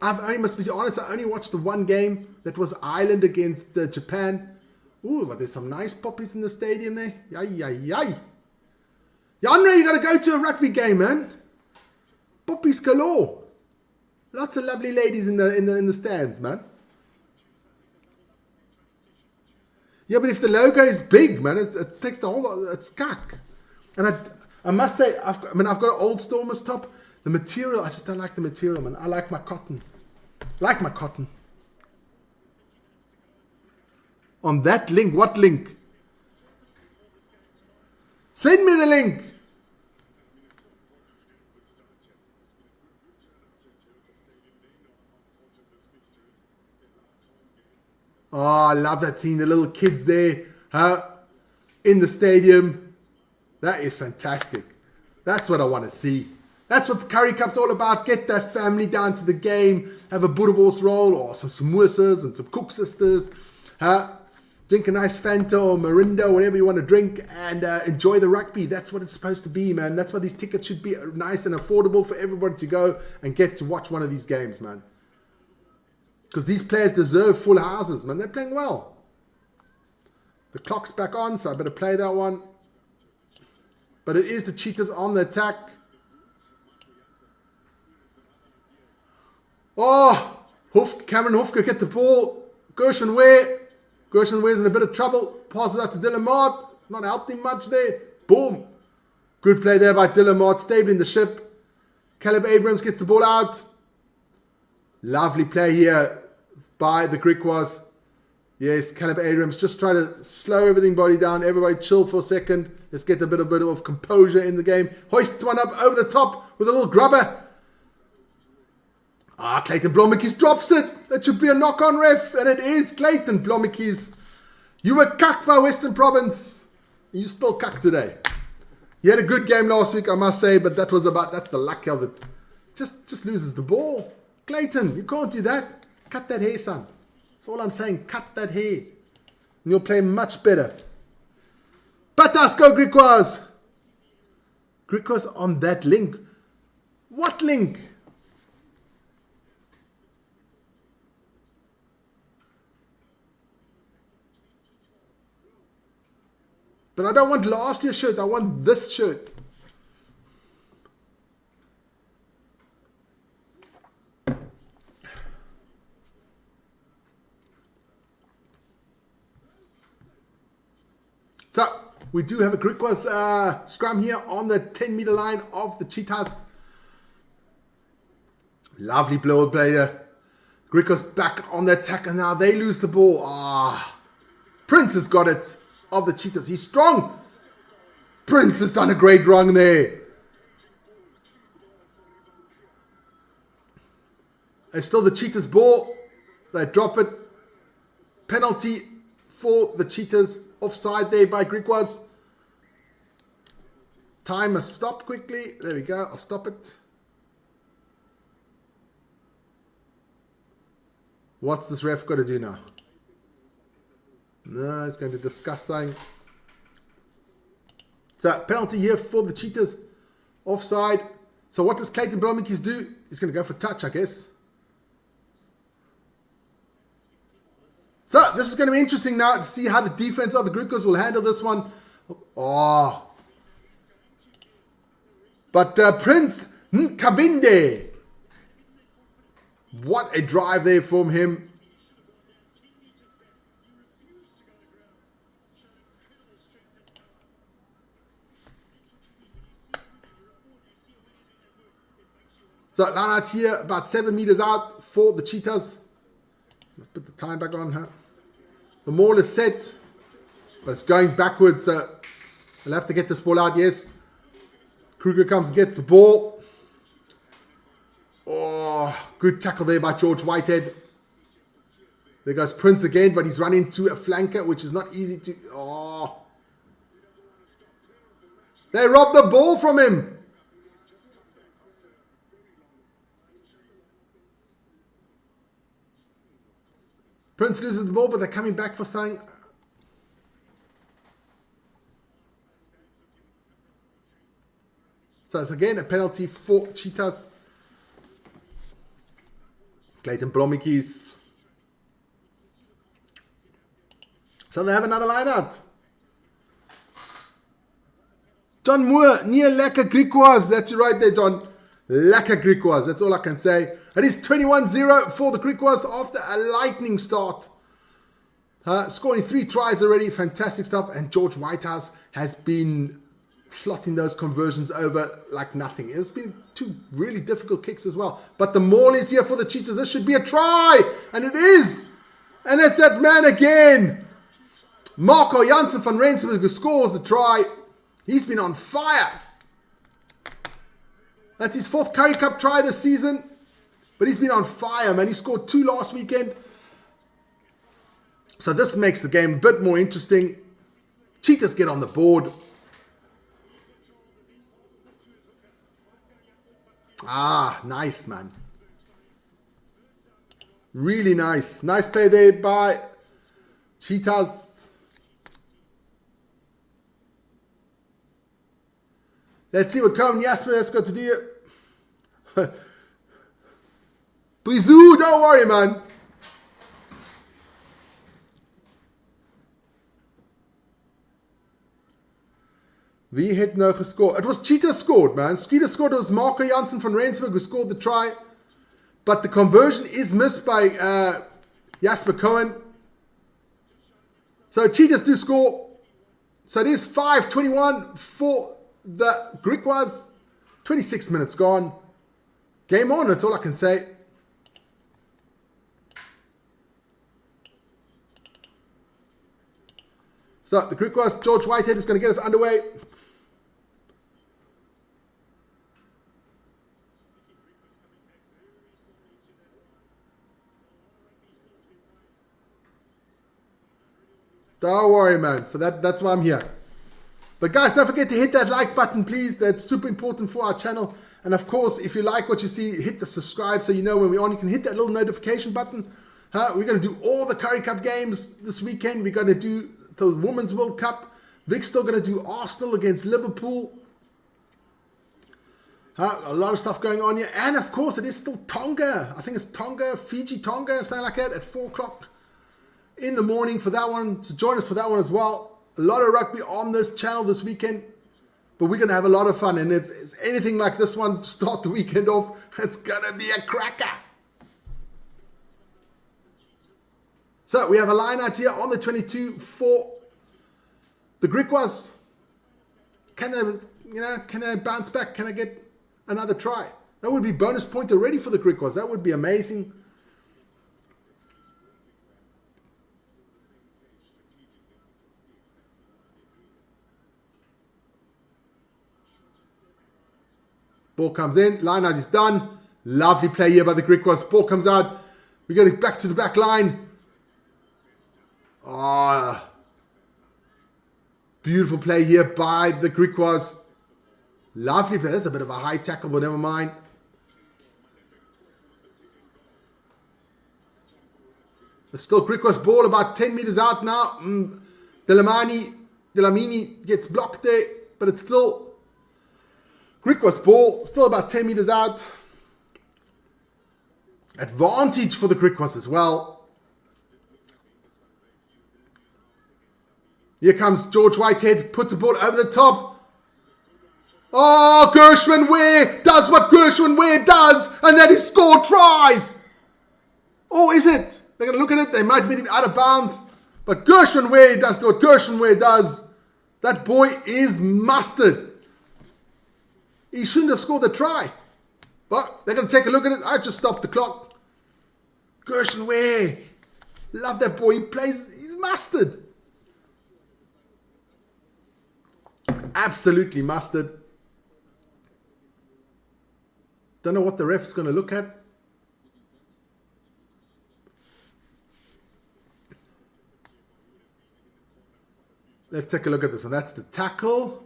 Must be honest, I only watched the one game. That was Ireland against Japan. Ooh, but there's some nice poppies in the stadium there. Yay, yay, yay. Andre, you got to go to a rugby game, man. Poppies galore. Lots of lovely ladies in the stands, man. Yeah, but if the logo is big, man, it takes the whole... It's cack. And I must say, I've got an old Stormers top. The material, I just don't like the material, man. I like my cotton. Like my cotton. On that link, what link? Send me the link. Oh, I love that scene. The little kids there, in the stadium. That is fantastic. That's what I want to see. That's what the Currie Cup's all about. Get that family down to the game. Have a boerewors roll or some samosas and some cook sisters. Drink a nice Fanta or Mirinda, whatever you want to drink, and enjoy the rugby. That's what it's supposed to be, man. That's why these tickets should be nice and affordable for everybody to go and get to watch one of these games, man. Because these players deserve full houses, man. They're playing well. The clock's back on, so I better play that one. But it is the Cheetahs on the attack. Oh, Cameron Hofke get the ball. Gershwin Ware. Gershwin Ware's in a bit of trouble. Passes out to Dylan Mart. Not helped him much there. Boom. Good play there by Dylan Mart. Stabling the ship. Caleb Abrams gets the ball out. Lovely play here by the Griquas. Yes, Caleb Abrams just try to slow everybody down. Everybody chill for a second. Let's get a bit of composure in the game. Hoists one up over the top with a little grubber. Clayton Blommetjies drops it. That should be a knock-on, ref. And it is Clayton Blommetjies. You were cucked by Western Province. You still cucked today. You had a good game last week, I must say, but that's the luck of it. Just loses the ball. Clayton, you can't do that. Cut that hair, son. That's all I'm saying. Cut that hair. And you'll play much better. Patas, go Griquas. Griquas on that link. What link? But I don't want last year's shirt. I want this shirt. So, we do have a Griquas scrum here on the 10-meter line of the Cheetahs. Lovely blow player. Griquas back on the attack, and now they lose the ball. Prince has got it of the Cheetahs. He's strong. Prince has done a great run there. It's still the Cheetahs' ball. They drop it. Penalty for the Cheetahs. Offside there by Griquas. Time must stop quickly. There we go. I'll stop it. What's this ref got to do now? No, he's going to discuss something. So, penalty here for the Cheetahs. Offside. So, what does Clayton Blomikis do? He's going to go for touch, I guess. So, this is going to be interesting now to see how the defense of the Griquas will handle this one. But Prince Nkabinde. What a drive there from him. So, line out here, about 7 meters out for the Cheetahs. Let's put the time back on. The maul is set, but it's going backwards. So we'll have to get this ball out. Yes. Kruger comes and gets the ball. Oh, good tackle there by George Whitehead. There goes Prince again, but he's run into a flanker, which is not easy to... Oh. They robbed the ball from him. Prince loses the ball, but they're coming back for something. So it's again a penalty for Cheetahs. Clayton Blomikis. So they have another line out. John Moore, near lekker Griquas. That's right there, John. Lekker Griquas. That's all I can say. It is 21-0 for the Griquas after a lightning start. Scoring 3 tries already. Fantastic stuff. And George Whitehouse has been slotting those conversions over like nothing. It's been 2 really difficult kicks as well. But the maul is here for the Cheetahs. This should be a try. And it is. And it's that man again. Marco Janssen van Rensburg who scores the try. He's been on fire. That's his 4th Currie Cup try this season. But he's been on fire, man. He scored 2 last weekend. So this makes the game a bit more interesting. Cheetahs get on the board. Nice, man. Really nice. Nice play there by Cheetahs. Let's see what Cohen Jasper has got to do here. Brizou, don't worry, man. Wie het nou gescored? It was Cheetah scored, man. Cheetah scored. It was Marco Janssen van Rensburg who scored the try. But the conversion is missed by Jasper Cohen. So Cheetahs do score. So it is 5-21 for the Griquas. 26 minutes gone. Game on, that's all I can say. So the Griquas, George Whitehead is going to get us underway. Don't worry, man. For that's why I'm here. But guys, don't forget to hit that like button, please. That's super important for our channel. And of course, if you like what you see, hit the subscribe so you know when we're on. You can hit that little notification button. We're going to do all the Currie Cup games this weekend. We're going to do the Women's World Cup. Vic's still going to do Arsenal against Liverpool. A lot of stuff going on here. And of course, it is still Tonga. I think it's Tonga, Fiji Tonga, something like that at 4 o'clock in the morning for that one. So join us for that one as well. A lot of rugby on this channel this weekend. But we're going to have a lot of fun. And if it's anything like this one to start the weekend off, it's going to be a cracker. So we have a line out here on the 22 for the Griquas. Can they bounce back? Can I get another try? That would be bonus point already for the Griquas. That would be amazing. Ball comes in, line out is done. Lovely play here by the Griquas. Ball comes out. We got it back to the back line. Oh, beautiful play here by the Griquas. Lovely play. That's a bit of a high tackle, but never mind. There's still Griquas ball about 10 meters out now. Delamini gets blocked there, but it's still Griquas ball, still about 10 meters out. Advantage for the Griquas as well. Here comes George Whitehead, puts the ball over the top. Oh, Gershwin Ware does what Gershwin Ware does, and that is score tries. Oh, is it? They're going to look at it. They might beat him out of bounds. But Gershwin Ware does what Gershwin Ware does. That boy is mustard. He shouldn't have scored the try. But they're going to take a look at it. I just stopped the clock. Gershwin Ware. Love that boy. He plays. He's mustard. Absolutely mustard. Don't know what the ref's going to look at. Let's take a look at this. And that's the tackle.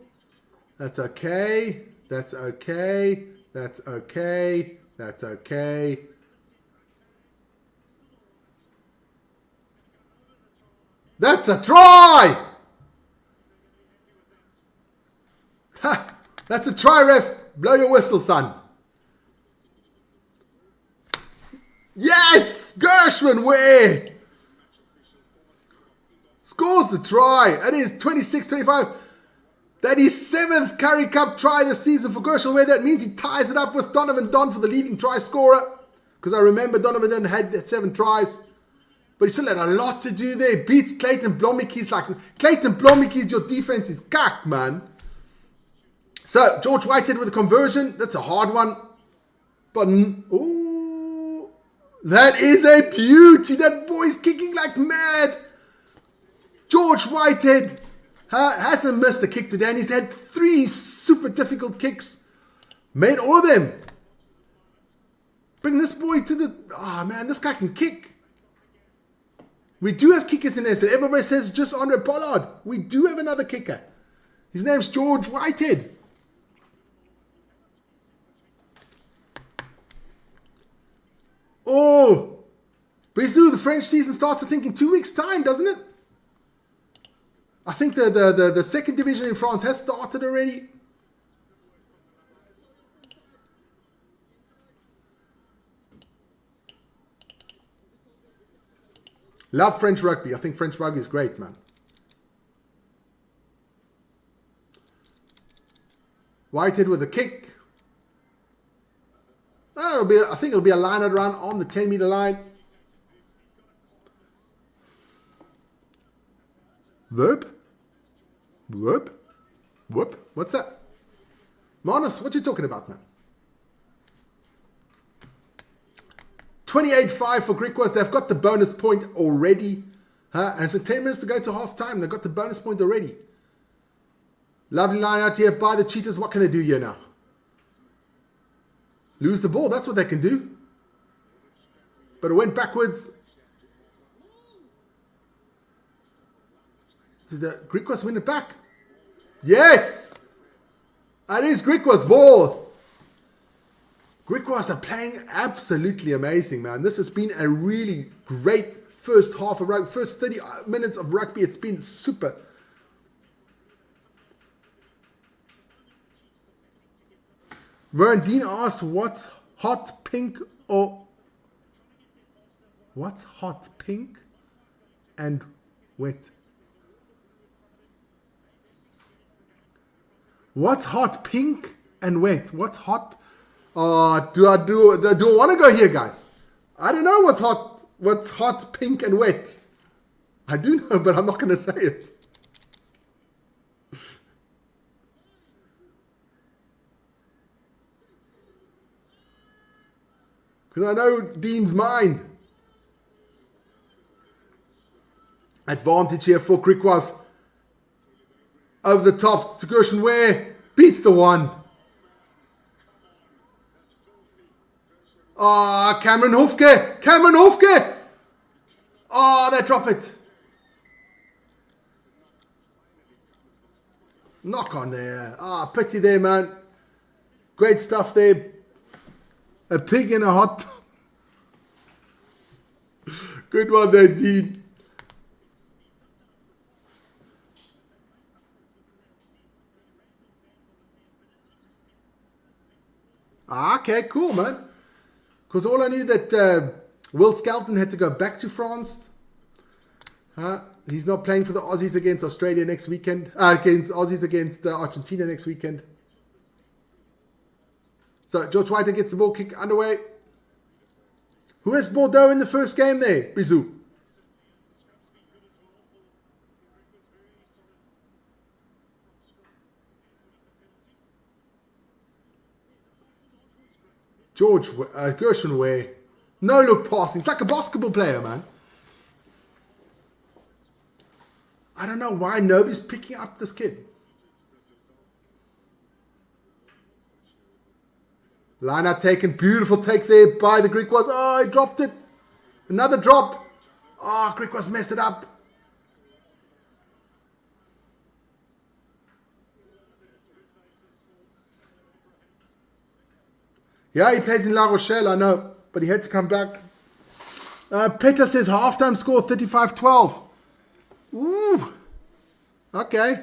That's okay. That's okay. That's okay. That's okay. That's a try! Ha! That's a try, ref. Blow your whistle, son. Yes! Gershwin Ware scores the try. That is 26-25. That is 7th Currie Cup try this season for Gershwin Ware. That means he ties it up with Donovan Don for the leading try scorer. Because I remember Donovan Don had 7 tries. But he still had a lot to do there. Beats Clayton Blomicki's like... Clayton Blomicki's, your defense is cack, man. So, George Whitehead with a conversion. That's a hard one. But, ooh, that is a beauty. That boy's kicking like mad. George Whitehead hasn't missed a kick today. And he's had 3 super difficult kicks. Made all of them. Bring this boy to the... Oh, man, this guy can kick. We do have kickers in there. So everybody says just Andre Pollard. We do have another kicker. His name's George Whitehead. Oh, Brisou, the French season starts, I think, in 2 weeks' time, doesn't it? I think the second division in France has started already. Love French rugby. I think French rugby is great, man. Whitehead with a kick. I think it'll be a line-out run on the 10-meter line. Verb? Whoop? Whoop? What's that? Manus, what you talking about, man? 28-5 for Griquas. They've got the bonus point already. And so 10 minutes to go to half-time. They've got the bonus point already. Lovely line out here by the Cheetahs. What can they do here now? Lose the ball. That's what they can do. But it went backwards. Did the Griquas win it back? Yes! That is Griquas' ball. Griquas are playing absolutely amazing, man. This has been a really great first half of rugby. First 30 minutes of rugby. It's been super. Verandine asks, what's hot pink or... What's hot pink and wet? What's hot? Pink and wet. What's hot? Do I want to go here, guys? I don't know what's hot. What's hot, pink, and wet? I do know, but I'm not going to say it. Because I know Dean's mind. Advantage here for Griquas. Over the top to Gershon Ware. Beats the one. Cameron Hofke. Cameron Hofke. They drop it. Knock on there. Pity there, man. Great stuff there. A pig in a hot tub. Good one there, Dean. Okay, cool, man. Because all I knew that Will Skelton had to go back to France. He's not playing for the Aussies against Australia next weekend. Against Aussies against Argentina next weekend. So George White gets the ball kick underway. Who has Bordeaux in the first game there? Brizou. George Gershon Ware. No look passing. It's like a basketball player, man. I don't know why nobody's picking up this kid. Line out taken. Beautiful take there by the Griquas. He dropped it. Another drop. Griquas messed it up. Yeah, he plays in La Rochelle, I know. But he had to come back. Petter says halftime score 35-12. Ooh. Okay.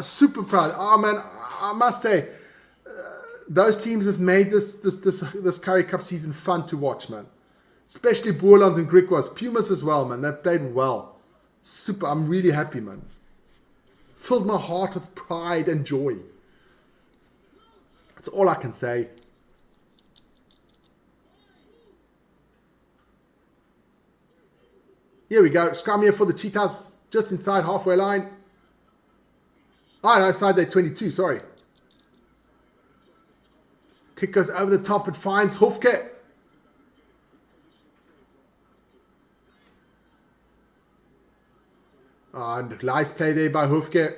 Super proud. Man, I must say, those teams have made this Currie Cup season fun to watch, man. Especially Boerland and Griquas. Pumas as well, man. They've played well. Super. I'm really happy, man. Filled my heart with pride and joy. That's all I can say. Here we go. Scrum here for the Cheetahs. Just inside halfway line. No, inside there 22. Sorry. Kick goes over the top. It finds Hofke. And nice play there by Hofke.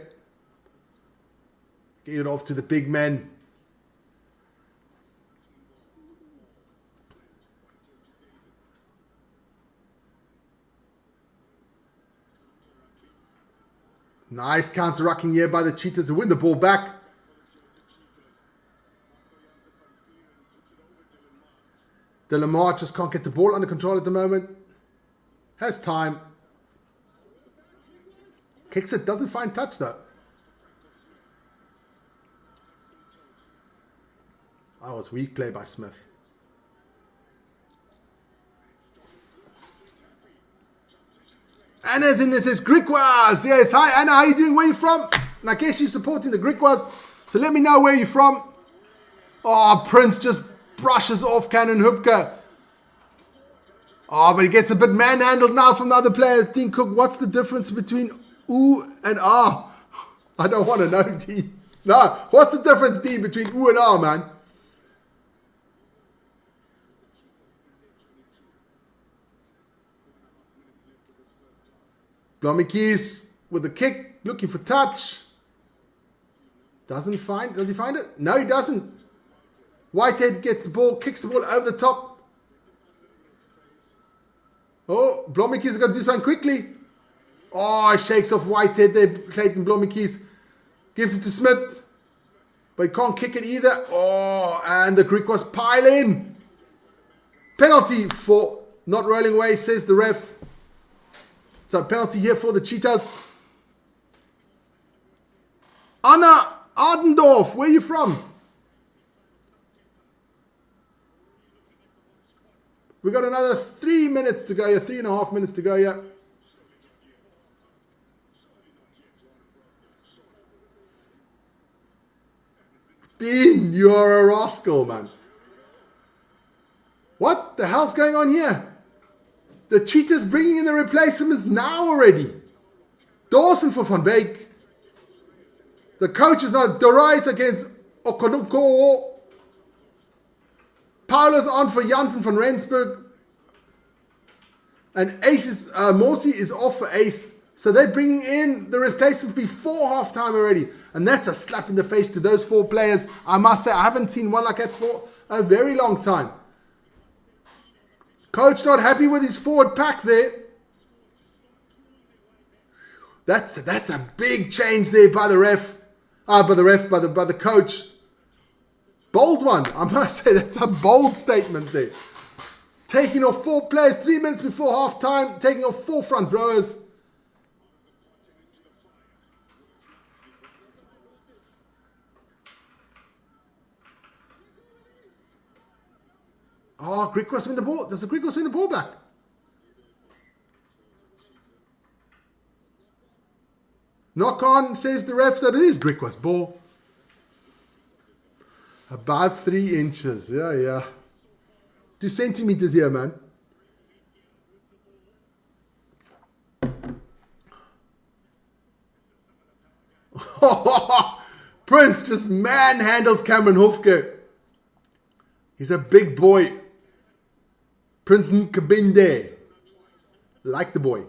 Get it off to the big men. Nice counter-rucking here by the Cheetahs to win the ball back. De Lamar just can't get the ball under control at the moment. Has time. Kicks it, doesn't find touch though. That was weak play by Smith. Anna's in there, says Griquas. Yes, hi Anna, how you doing? Where are you from? And I guess you're supporting the Griquas. So let me know where you're from. Prince just brushes off Cannon Hupke. But he gets a bit manhandled now from the other player. Dean Cook, what's the difference between ooh and ah? I don't want to know, Dean. No, what's the difference, Dean, between ooh and ah, man? Blomikis with a kick, looking for touch. Does he find it? No, he doesn't. Whitehead gets the ball, kicks the ball over the top. Blomikis has got to do something quickly. He shakes off Whitehead there. Clayton Blomikis gives it to Smith. But he can't kick it either. And the Griquas pile in. Penalty for not rolling away, says the ref. So penalty here for the Cheetahs. Anna Ardendorf, where are you from? We got another 3 minutes to go here, 3.5 minutes to go here. Dean, you're a rascal, man. What the hell's going on here? The Cheetahs bringing in the replacements now already. Dawson for Van Beek. The coach is now Dorais against Okonuko. Paulo's on for Janssen van Rensburg. And Morsi is off for Ace. So they're bringing in the replacements before halftime already. And that's a slap in the face to those 4 players. I must say, I haven't seen one like that for a very long time. Coach not happy with his forward pack there. That's a big change there by the ref. By the coach. Bold one. I must say, that's a bold statement there. Taking off 4 players 3 minutes before halftime. Taking off 4 front rowers. Oh, Griquas win the ball. Does the Griquas win the ball back? Knock on, says the ref, that it is Griquas ball. About 3 inches. Yeah. 2 centimeters here, man. Prince just manhandles Cameron Hofke. He's a big boy. Prince Nkabinde. Like the boy.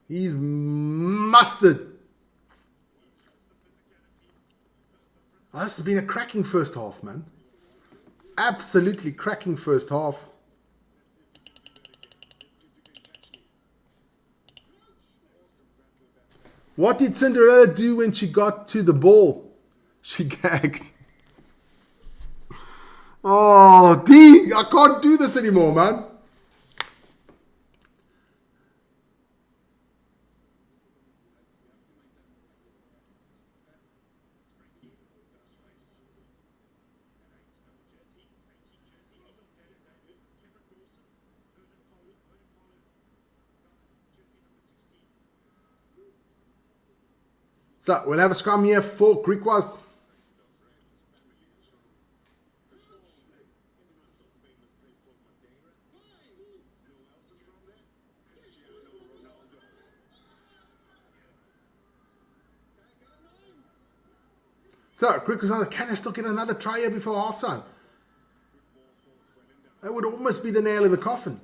He's mustard. Oh, this has been a cracking first half, man. Absolutely cracking first half. What did Cinderella do when she got to the ball? She gagged. Oh, D, I can't do this anymore, man. So, we'll have a scrum here for Griquas. So, Griquas, can they still get another try here before halftime? That would almost be the nail in the coffin.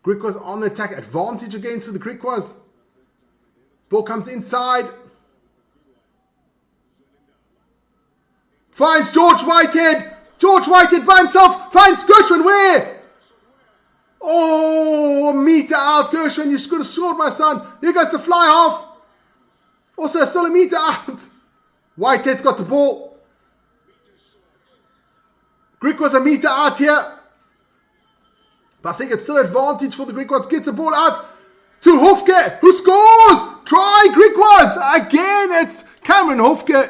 Griquas on the attack, advantage against the Griquas. Ball comes inside. Finds George Whitehead. George Whitehead by himself. Finds Gershwin. Where? Oh, a meter out. Gershwin, you could have scored, my son. Here goes the fly half. Also, still a meter out. Whitehead's got the ball. Griquas a meter out here. But I think it's still advantage for the Griquas. Gets the ball out to Hofke, who scores! Try Griquas! Again, it's Cameron Hofke.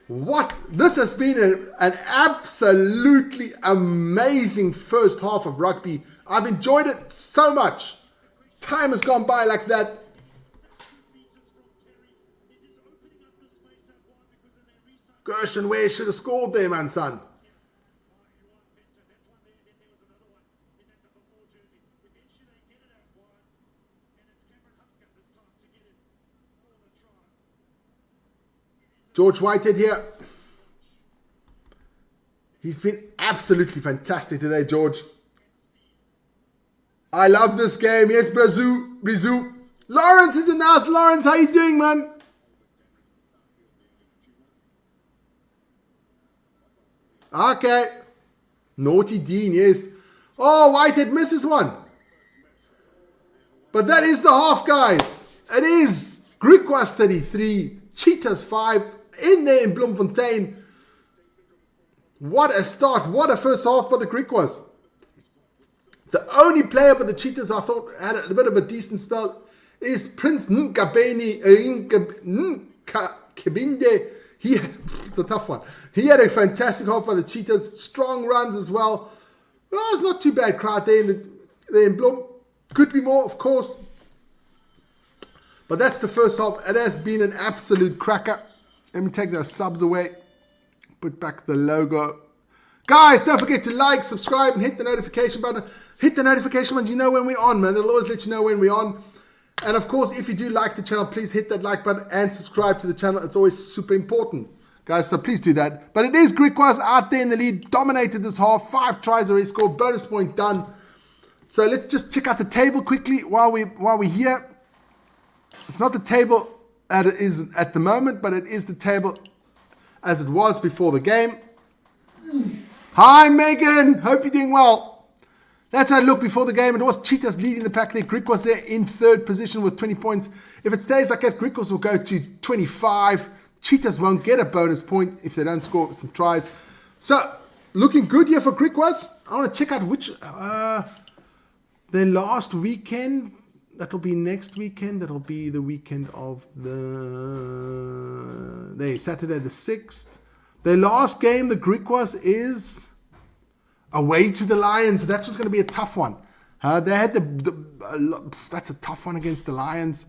What? This has been an absolutely amazing first half of rugby. I've enjoyed it so much. Time has gone by like that. Gershon Ware should have scored there, man, son. George Whitehead here. He's been absolutely fantastic today, George. I love this game. Yes, Brizu. Lawrence is in the house. Lawrence, how you doing, man? Okay. Naughty Dean, yes. Oh, Whitehead misses one. But that is the half, guys. It is Griquas 33, Cheetahs 5. In there in Bloemfontein. What a start. What a first half by the Griquas. The only player but the Cheetahs I thought had a bit of a decent spell is Prince Nkabinde. It's a tough one. He had a fantastic half by the Cheetahs. Strong runs as well. Well, it's not too bad crowd there in Bloem. Could be more, of course. But that's the first half. It has been an absolute cracker. Let me take those subs away. Put back the logo. Guys, don't forget to like, subscribe, and hit the notification button. Hit the notification button. You know when we're on, man. They'll always let you know when we're on. And of course, if you do like the channel, please hit that like button and subscribe to the channel. It's always super important, guys. So please do that. But it is Griquas out there in the lead. Dominated this half. 5 tries already scored. Bonus point done. So let's just check out the table quickly while we're here. It's not the table as it is at the moment, but it is the table as it was before the game. Hi, Megan. Hope you're doing well. That's how it looked before the game. It was Cheetahs leading the pack there. Griquas there in 3rd position with 20 points. If it stays like that, Griquas will go to 25. Cheetahs won't get a bonus point if they don't score some tries. So, looking good here for Griquas. I want to check out which... their last weekend... That'll be next weekend. That'll be the weekend of Saturday the 6th. Their last game, the Griquas, is away to the Lions. That was going to be a tough one. They had that's a tough one against the Lions.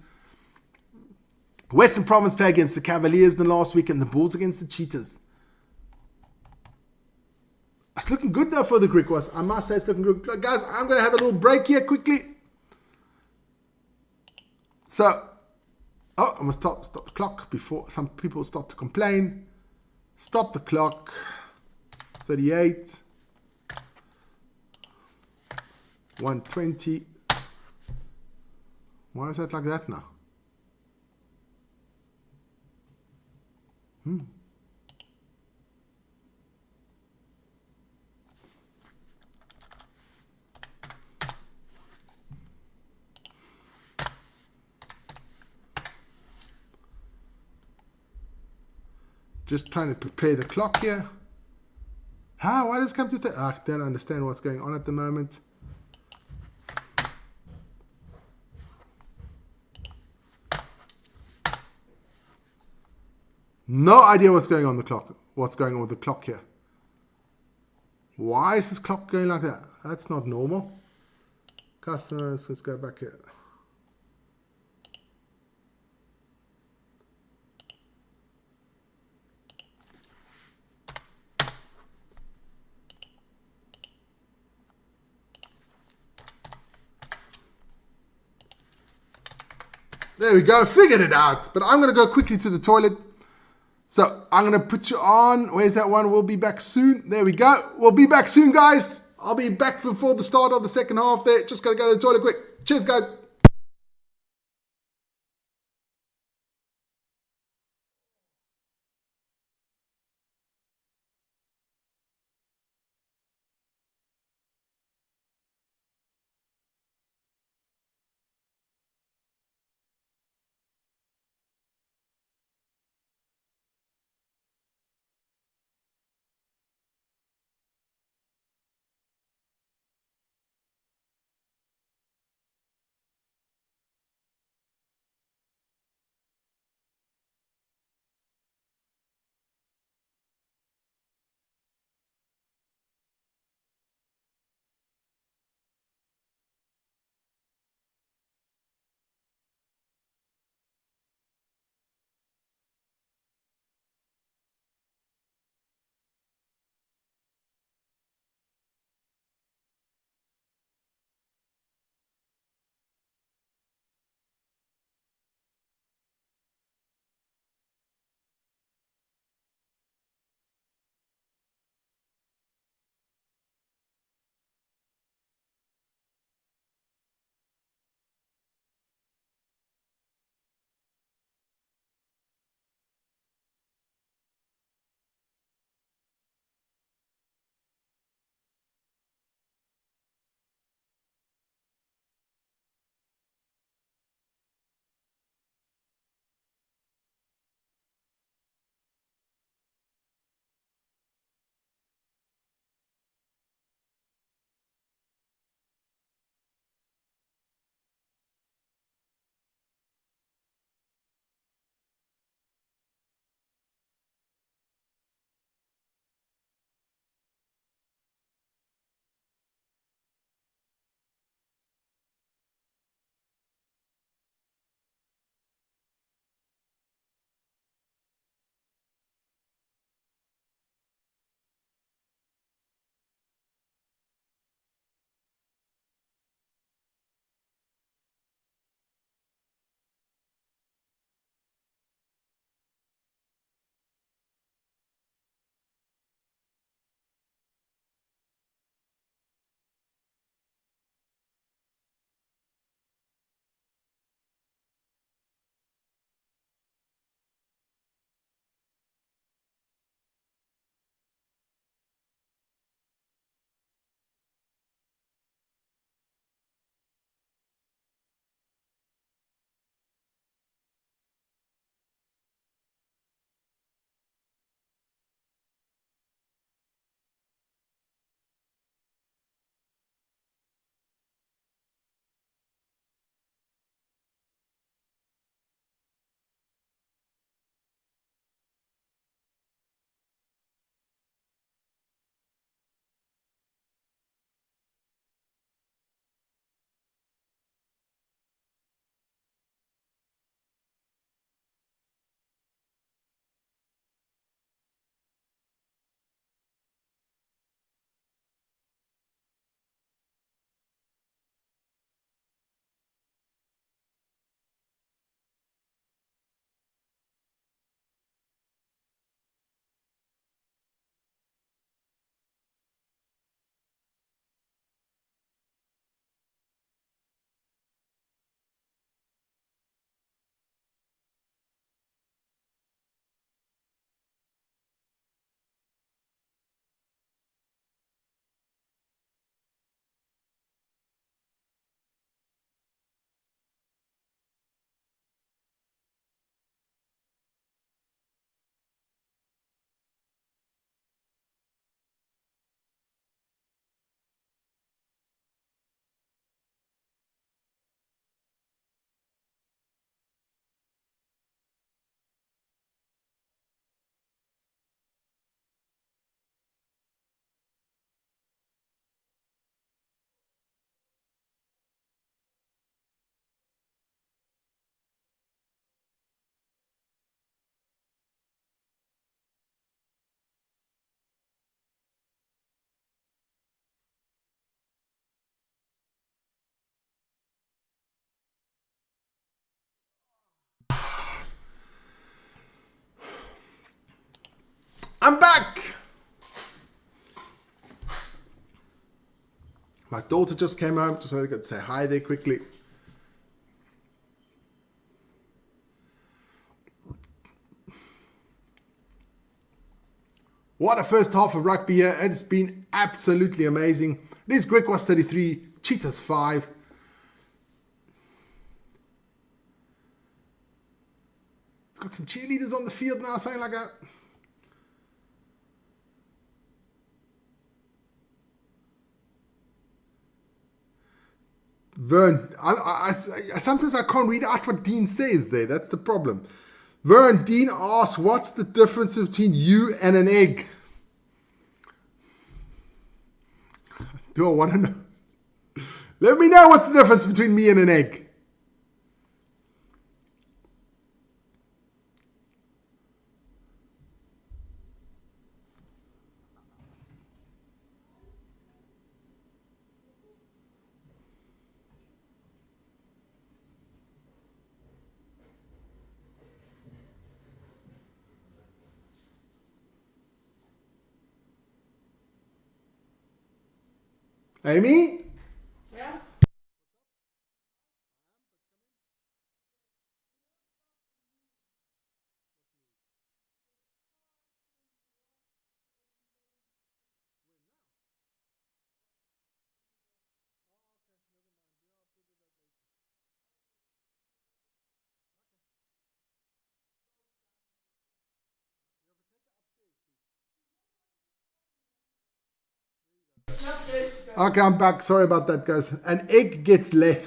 Western Province play against the Cavaliers the last week, and the Bulls against the Cheetahs. It's looking good though for the Griquas. I must say it's looking good. Guys, I'm going to have a little break here quickly. So, I must stop the clock before some people start to complain. Stop the clock. 38. 120. Why is that like that now? Just trying to prepare the clock here. Why does it come to I don't understand what's going on at the moment. No idea what's going on the clock. What's going on with the clock here? Why is this clock going like that? That's not normal. Customers, let's go back here. There we go, figured it out. But I'm going to go quickly to the toilet. So I'm going to put you on. Where's that one? We'll be back soon. There we go. We'll be back soon, guys. I'll be back before the start of the second half there. Just got to go to the toilet quick. Cheers, guys. My daughter just came home, just wanted to say hi there quickly. What a first half of rugby here. It's been absolutely amazing. It is Griquas 33, Cheetahs 5. Got some cheerleaders on the field now, something like that. Vern, sometimes I can't read out what Dean says there. That's the problem. Vern, Dean asks, what's the difference between you and an egg? Do I want to know? Let me know what's the difference between me and an egg. Amy? Yeah? Okay, I'm back. Sorry about that, guys. An egg gets laid.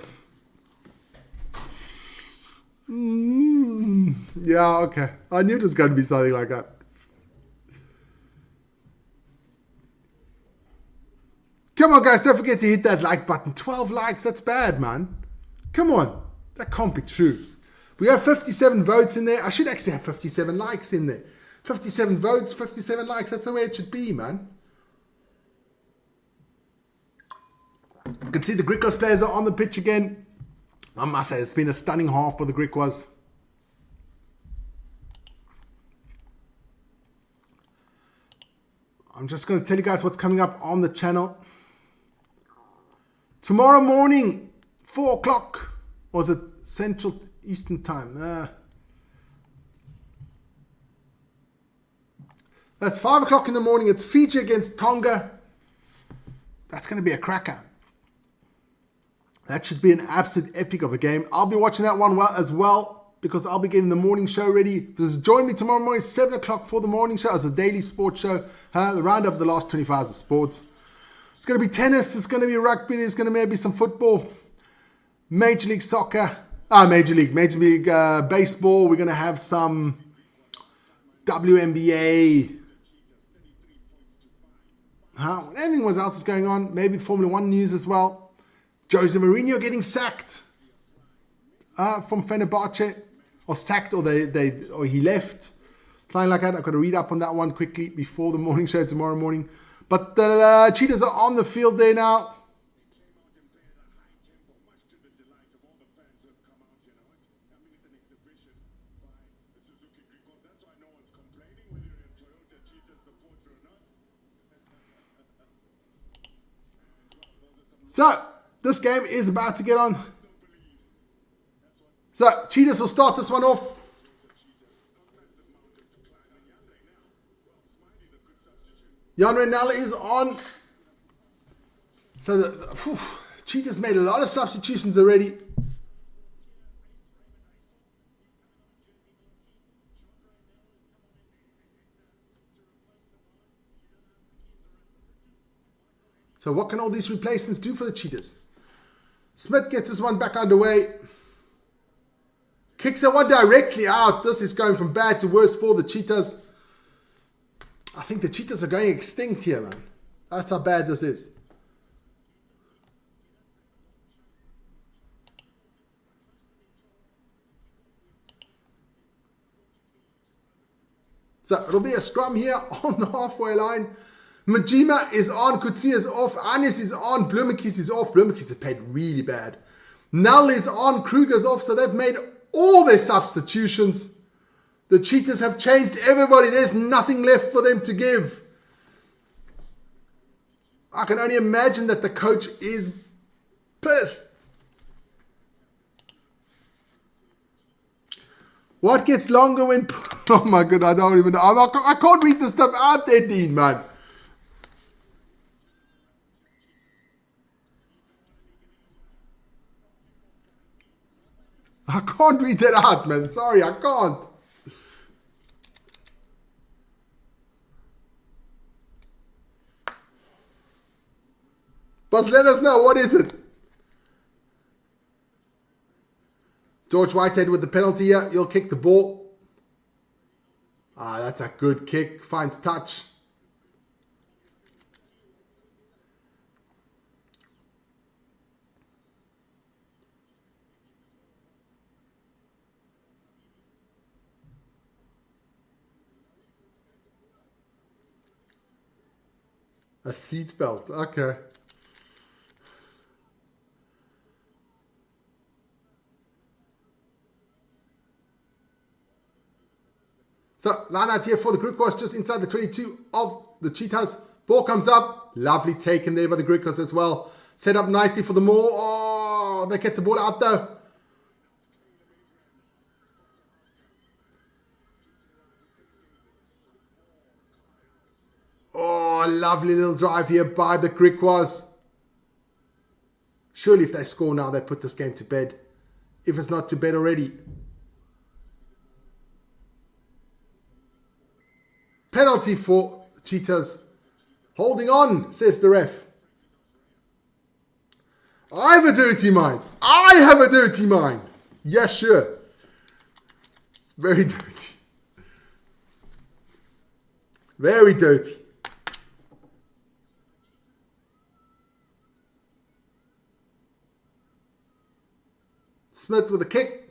Yeah, okay. I knew it was going to be something like that. Come on, guys. Don't forget to hit that like button. 12 likes. That's bad, man. Come on. That can't be true. We have 57 votes in there. I should actually have 57 likes in there. 57 votes, 57 likes. That's the way it should be, man. You can see the Griquas players are on the pitch again. I must say, it's been a stunning half for the Griquas. I'm just going to tell you guys what's coming up on the channel. Tomorrow morning, 4 o'clock. Or is it Central Eastern Time? That's 5 o'clock in the morning. It's Fiji against Tonga. That's going to be a cracker. That should be an absolute epic of a game. I'll be watching that one as well because I'll be getting the morning show ready. Just join me tomorrow morning, 7 o'clock for the morning show as a daily sports show. The roundup of the last 24 hours of sports. It's going to be tennis. It's going to be rugby. There's going to maybe some football. Major League Soccer. Major League Baseball. We're going to have some WNBA. Anything else is going on. Maybe Formula 1 news as well. Jose Mourinho getting sacked from Fenerbahce, or sacked, or or he left, something like that. I've got to read up on that one quickly before the morning show tomorrow morning. But the Cheetahs are on the field there now. So this game is about to get on. So, Cheetahs will start this one off. Jan Renell is on. So, the Cheetahs made a lot of substitutions already. So, what can all these replacements do for the Cheetahs? Smith gets this one back underway. Kicks that one directly out. This is going from bad to worse for the Cheetahs. I think the Cheetahs are going extinct here, man. That's how bad this is. So it'll be a scrum here on the halfway line. Majima is on, Kutsi is off, Anis is on, Blumekis is off. Blumekis has played really bad. Null is on, Kruger's off, so they've made all their substitutions. The Cheetahs have changed everybody. There's nothing left for them to give. I can only imagine that the coach is pissed. What gets longer when... Oh my god, I don't even know. I can't read this stuff out there, Dean, man. I can't read that out, man. Sorry, I can't. But let us know, what is it? George Whitehead with the penalty here. He'll kick the ball. Ah, that's a good kick. Finds touch. A seat belt. Okay. So, line out here for the Griquas just inside the 22 of the Cheetahs. Ball comes up. Lovely taken there by the Griquas as well. Set up nicely for the more. Oh, they get the ball out though. Oh, lovely little drive here by the Griquas. Surely if they score now, they put this game to bed. If it's not to bed already. Penalty for Cheetahs. Holding on, says the ref. I have a dirty mind. I have a dirty mind. Yes, sure. It's very dirty. Very dirty. Smith with a kick.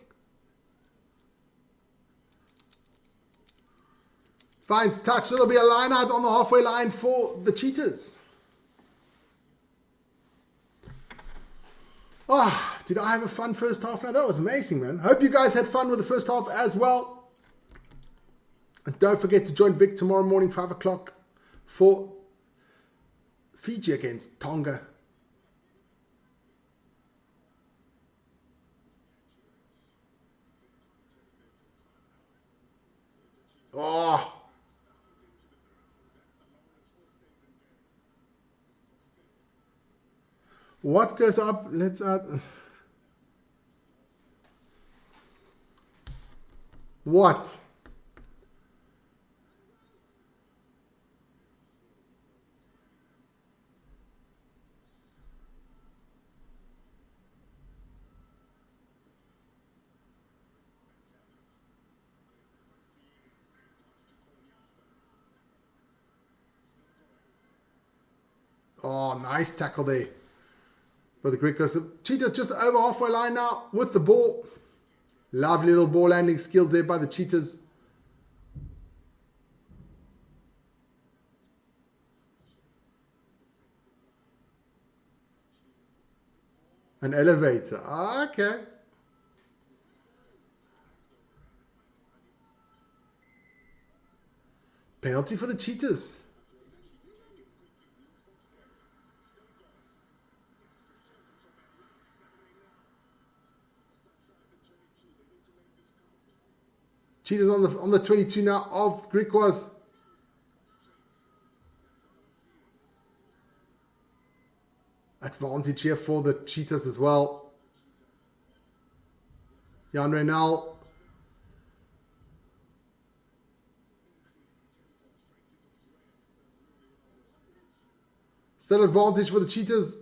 Finds touch. It'll be a line out on the halfway line for the Cheetahs. Oh, did I have a fun first half? That was amazing, man. Hope you guys had fun with the first half as well. And don't forget to join Vic tomorrow morning, 5 o'clock, for Fiji against Tonga. Oh. What goes up? Let's add. What? Oh, nice tackle there. But the Griquas, the Cheetahs just over halfway line now with the ball. Lovely little ball handling skills there by the Cheetahs. An elevator. Okay. Penalty for the Cheetahs. Cheetahs on the 22 now of Griquas. Advantage here for the Cheetahs as well. Jan Reynal. Still advantage for the Cheetahs.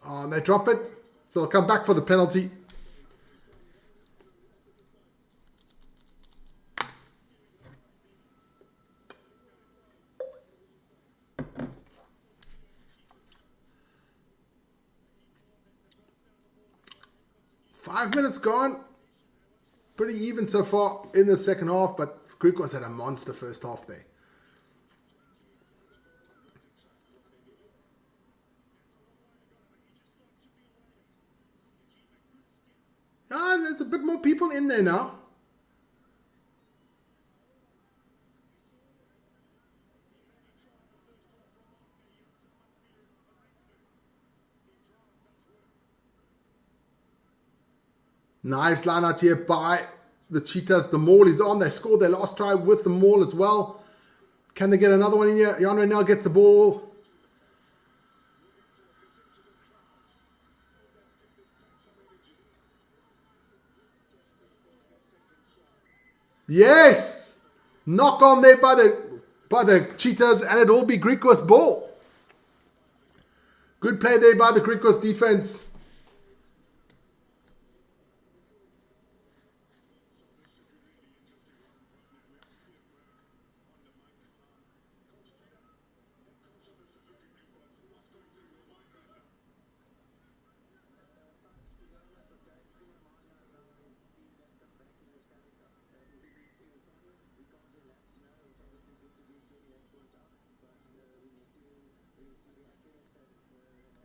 Oh, and they drop it. So they'll come back for the penalty. Five minutes gone. Pretty even so far in the second half, but Griquas had a monster first half there. Ah, there's a bit more people in there now. Nice line out here by the Cheetahs. The maul is on. They scored their last try with the maul as well. Can they get another one in here? Jan now gets the ball. Yes! Knock on there by the Cheetahs, and it'll be Griquas ball. Good play there by the Griquas defense.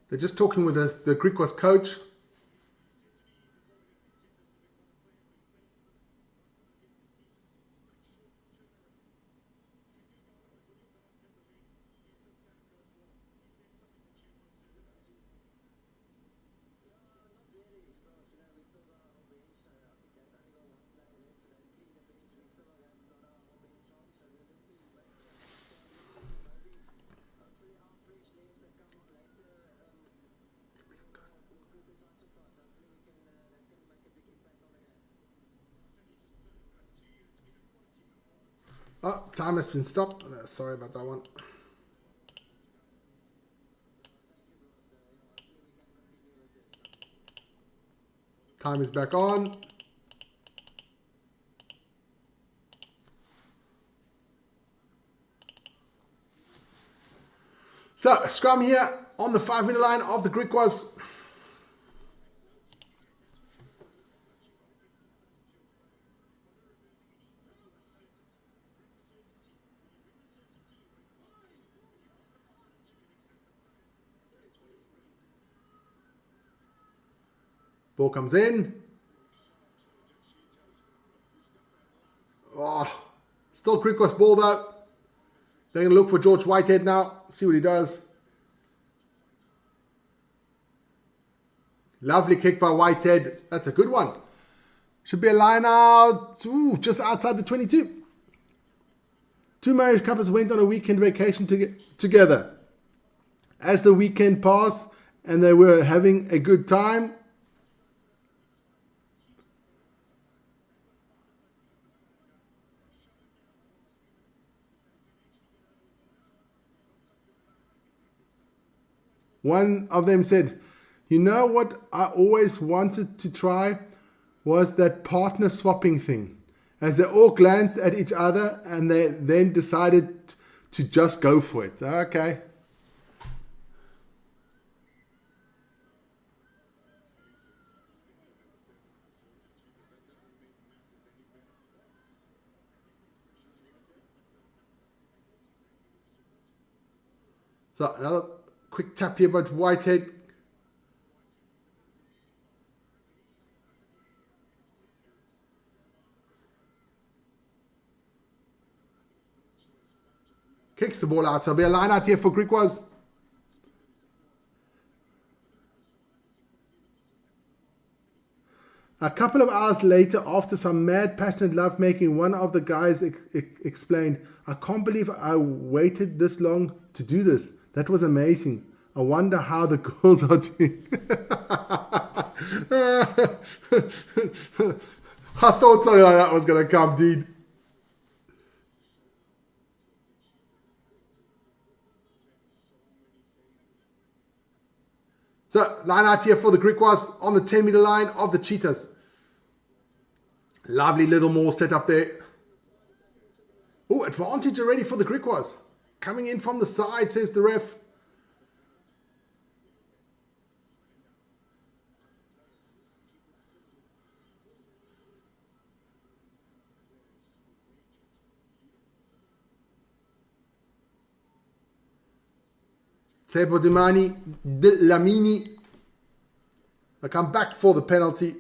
They're just talking with the Griquas coach. Oh, time has been stopped. Sorry about that one. Time is back on. So, scrum here on the 5-meter line of the Griquas. Ball comes in. Oh, still Griquas ball though. They're going to look for George Whitehead now. See what he does. Lovely kick by Whitehead. That's a good one. Should be a line out. Ooh, just outside the 22. Two married couples went on a weekend vacation together. As the weekend passed and they were having a good time, one of them said, "You know what I always wanted to try was that partner swapping thing." As they all glanced at each other and they then decided to just go for it. Okay. So another quick tap here about Whitehead. Kicks the ball out. So there'll be a line out here for Griquas. A couple of hours later, after some mad, passionate lovemaking, one of the guys explained, "I can't believe I waited this long to do this. That was amazing. I wonder how the girls are doing." I thought something like that was going to come, dude. So, line out here for the Griquas on the 10-meter line of the Cheetahs. Lovely little more set up there. Oh, advantage already for the Griquas. Coming in from the side, says the ref. Sebo Lamini. I come back for the penalty.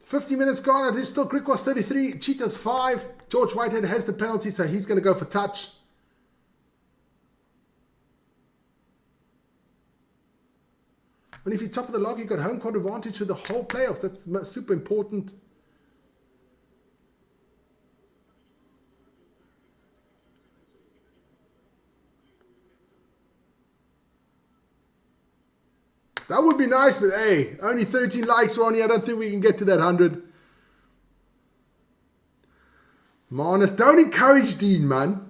"50 minutes gone. It is still Griquas 33, Cheetahs 5. George Whitehead has the penalty, so he's going to go for touch. And if you're top of the log, you've got home court advantage to the whole playoffs. That's super important. That would be nice, but hey, only 13 likes, Ronnie. I don't think we can get to that 100. Manus, don't encourage Dean, man.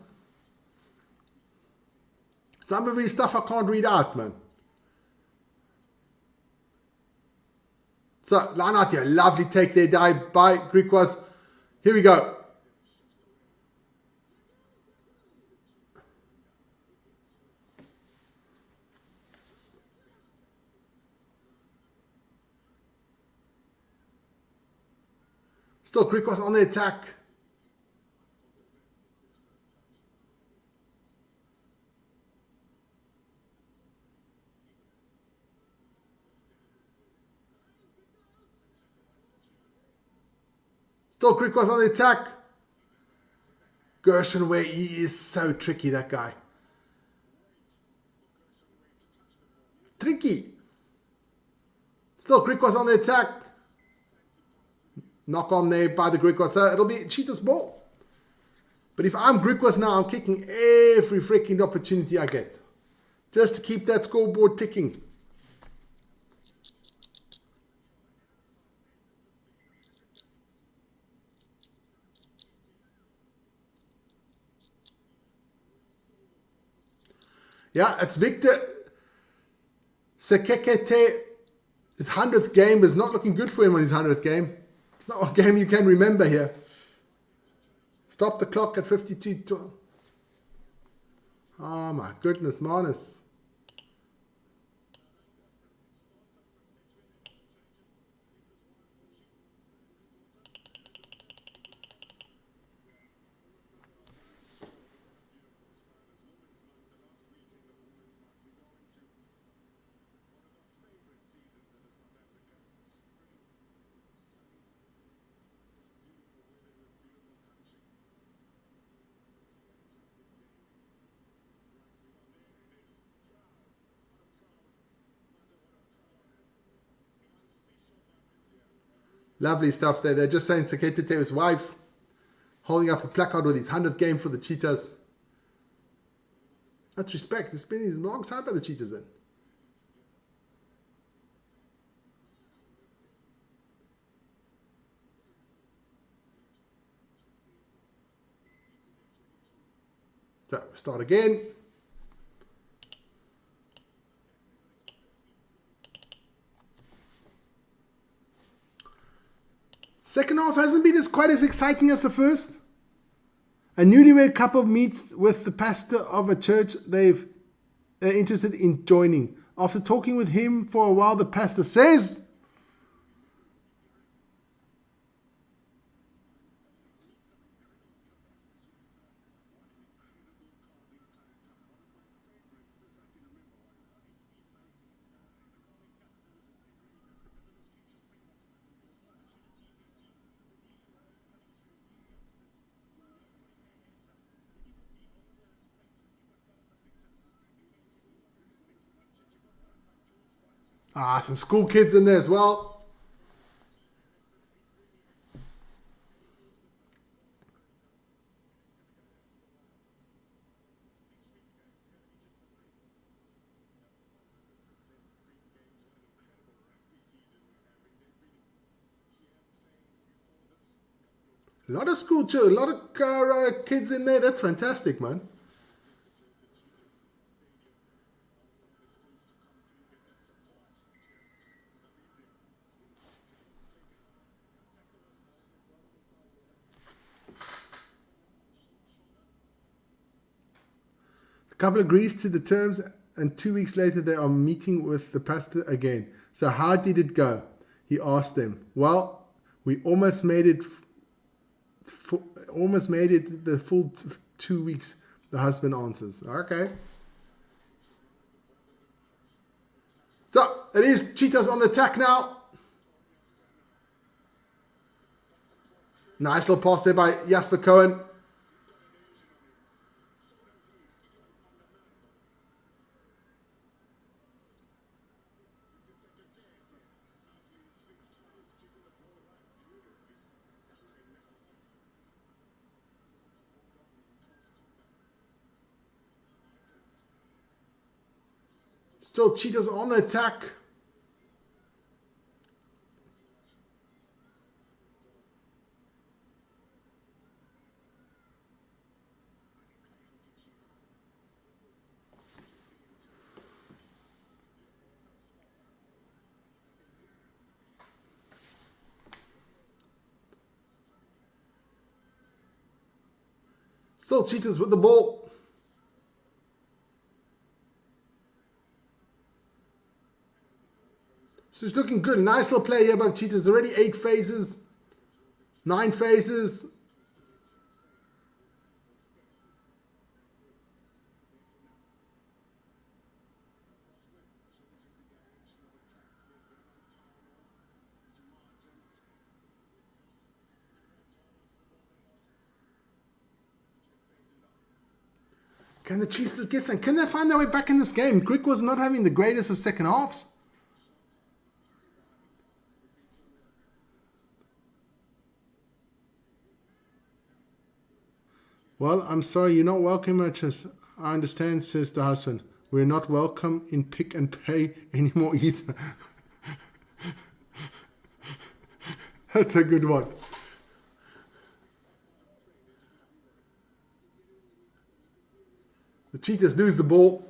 Some of his stuff I can't read out, man. So, line out here. Lovely take there by Griquas. Here we go. Still Griquas on the attack. Still Griquas on the attack. Gershon, where he is so tricky, that guy. Tricky. Still Griquas on the attack. Knock on there by the Griquas. So it'll be Cheetahs ball. But if I'm Griquas now, I'm kicking every freaking opportunity I get. Just to keep that scoreboard ticking. Yeah, it's Victor Sekekete. His 100th game is not looking good for him on his 100th game. Not a game you can remember here. Stop the clock at 52. Oh my goodness, Manus. Lovely stuff there. They're just saying Sekete Te's wife, holding up a placard with his 100th game for the Cheetahs. That's respect. It's been a long time by the Cheetahs then. So, start again. Second half hasn't been quite as exciting as the first. A newlywed couple meets with the pastor of a church they're interested in joining. After talking with him for a while, the pastor says, some school kids in there as well. A lot of school children, a lot of kids in there. That's fantastic, man. Couple agrees to the terms, and 2 weeks later they are meeting with the pastor again. So how did it go? He asked them. Well, we almost made it. The full 2 weeks. The husband answers. Okay. So it is Cheetahs on the attack now. Nice little pass there by Jasper Cohen. Still Cheetahs on the attack. Still Cheetahs with the ball. So it's looking good. Nice little play here by Cheetahs. Already 8 phases. 9 phases. Can the Cheetahs get some? Can they find their way back in this game? Griquas was not having the greatest of second halves. Well, I'm sorry, you're not welcome, Merchants. I understand, says the husband. We're not welcome in pick and pay anymore either. That's a good one. The Cheetahs lose the ball.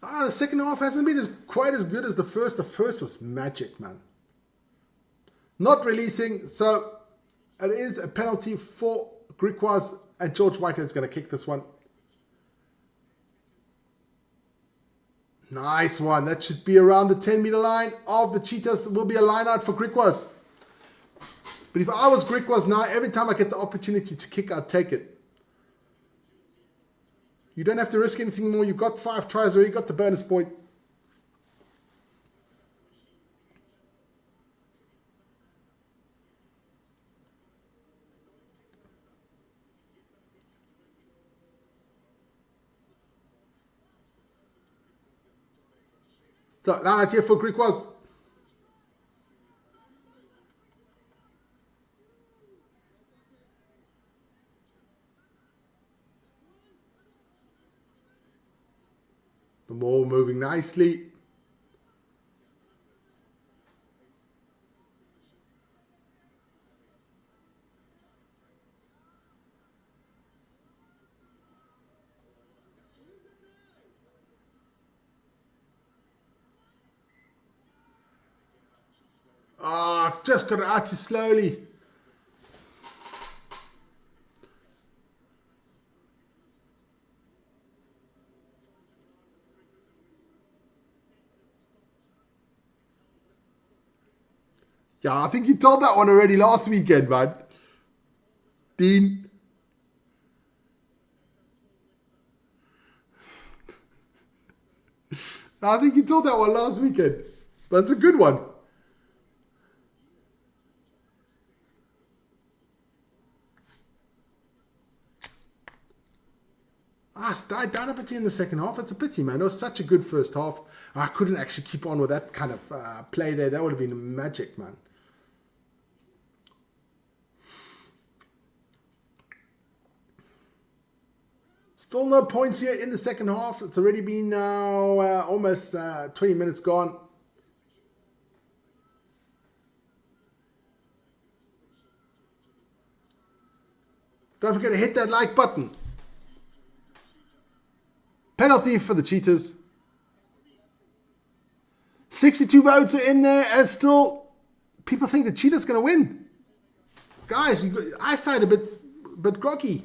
The second half hasn't been quite as good as the first. The first was magic, man. Not releasing, so it is a penalty for Griquas, and George Whitehead's going to kick this one. Nice one. That should be around the 10-meter line of the Cheetahs. Will be a line out for Griquas. But if I was Griquas now, every time I get the opportunity to kick, I'd take it. You don't have to risk anything more. You've got 5 tries already, got the bonus point. So, line out here for Griquas. The ball moving nicely. Just got it out too slowly. Yeah, I think you told that one already last weekend, man. Dean. I think you told that one last weekend. That's a good one. It's died down a bit in the second half. It's a pity, man. It was such a good first half. I couldn't actually keep on with that kind of play there. That would have been magic, man. Still no points here in the second half. It's already been now almost 20 minutes gone. Don't forget to hit that like button. Penalty for the Cheetahs. 62 votes are in there, and still people think the Cheetahs going to win. Guys, eyesight a bit bit groggy.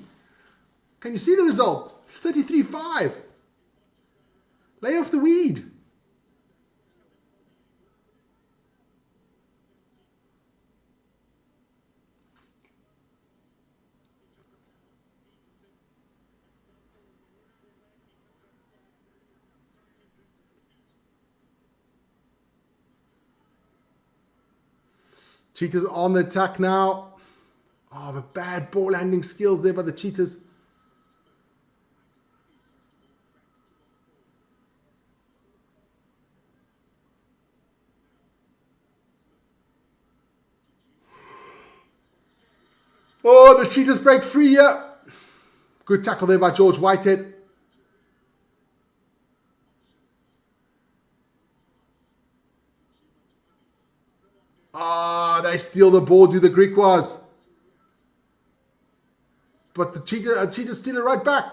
Can you see the result? It's 33-5. Lay off the weed. Cheetahs on the attack now. Oh, but bad ball handling skills there by the Cheetahs. Oh, the Cheetahs break free here. Good tackle there by George Whitehead. Ah, they steal the ball, do the Griquas. But the Cheetahs steal it right back.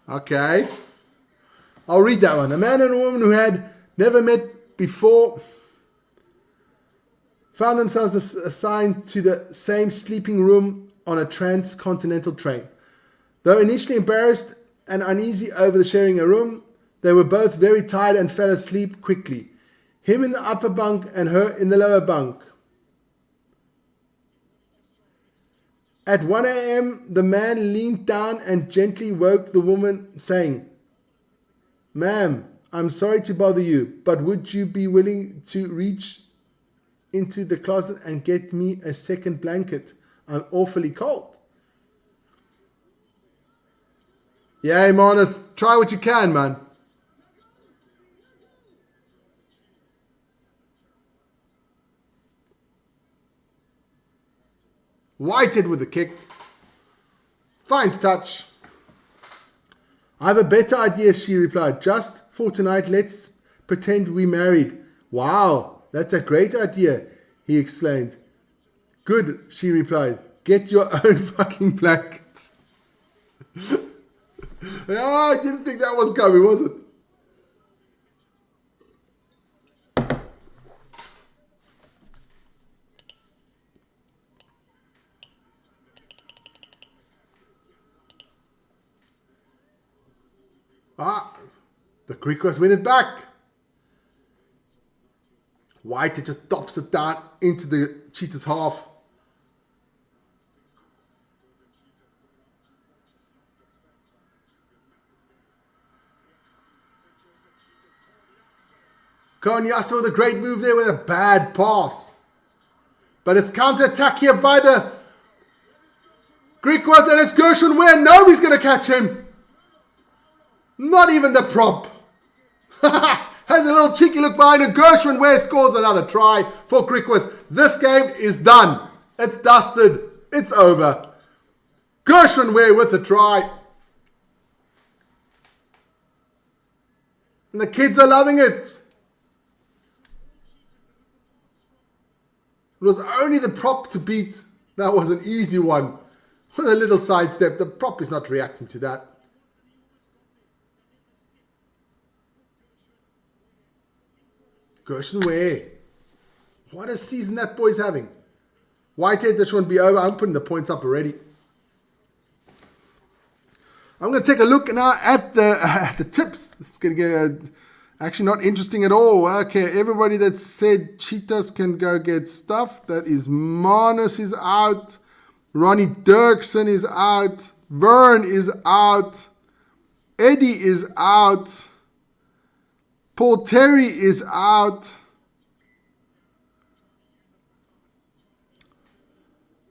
Okay. I'll read that one. A man and a woman who had never met before found themselves assigned to the same sleeping room on a transcontinental train. Though initially embarrassed and uneasy over the sharing a room, they were both very tired and fell asleep quickly. Him in the upper bunk and her in the lower bunk. At 1 a.m., the man leaned down and gently woke the woman, saying, "Ma'am, I'm sorry to bother you, but would you be willing to reach into the closet and get me a second blanket? I'm awfully cold." Yeah, Manus, try what you can, man. Whitehead with the kick. Finds touch. "I have a better idea," she replied. "Just for tonight, let's pretend we married." "Wow, that's a great idea," he exclaimed. "Good," she replied. "Get your own fucking blanket." Oh, I didn't think that was coming, was it? The Griquas win it back. White just tops it down into the Cheetahs half. Cohen Jasper with a great move there with a bad pass. But it's counter-attack here by the Griquas, and it's Gershwin Ware. Nobody's going to catch him. Not even the prop. Has a little cheeky look behind it. Gershwin Ware scores another try for Griquas. This game is done. It's dusted. It's over. Gershwin Ware with the try. And the kids are loving it. It was only the prop to beat. That was an easy one. With a little sidestep. The prop is not reacting to that. Gershwin Ware. What a season that boy's having. Whitehead, this won't be over. I'm putting the points up already. I'm going to take a look now at the tips. It's going to get actually not interesting at all. Okay, everybody that said Cheetahs can go get stuff. That is Manus is out. Ronnie Dirksen is out. Vern is out. Eddie is out. Paul Terry is out.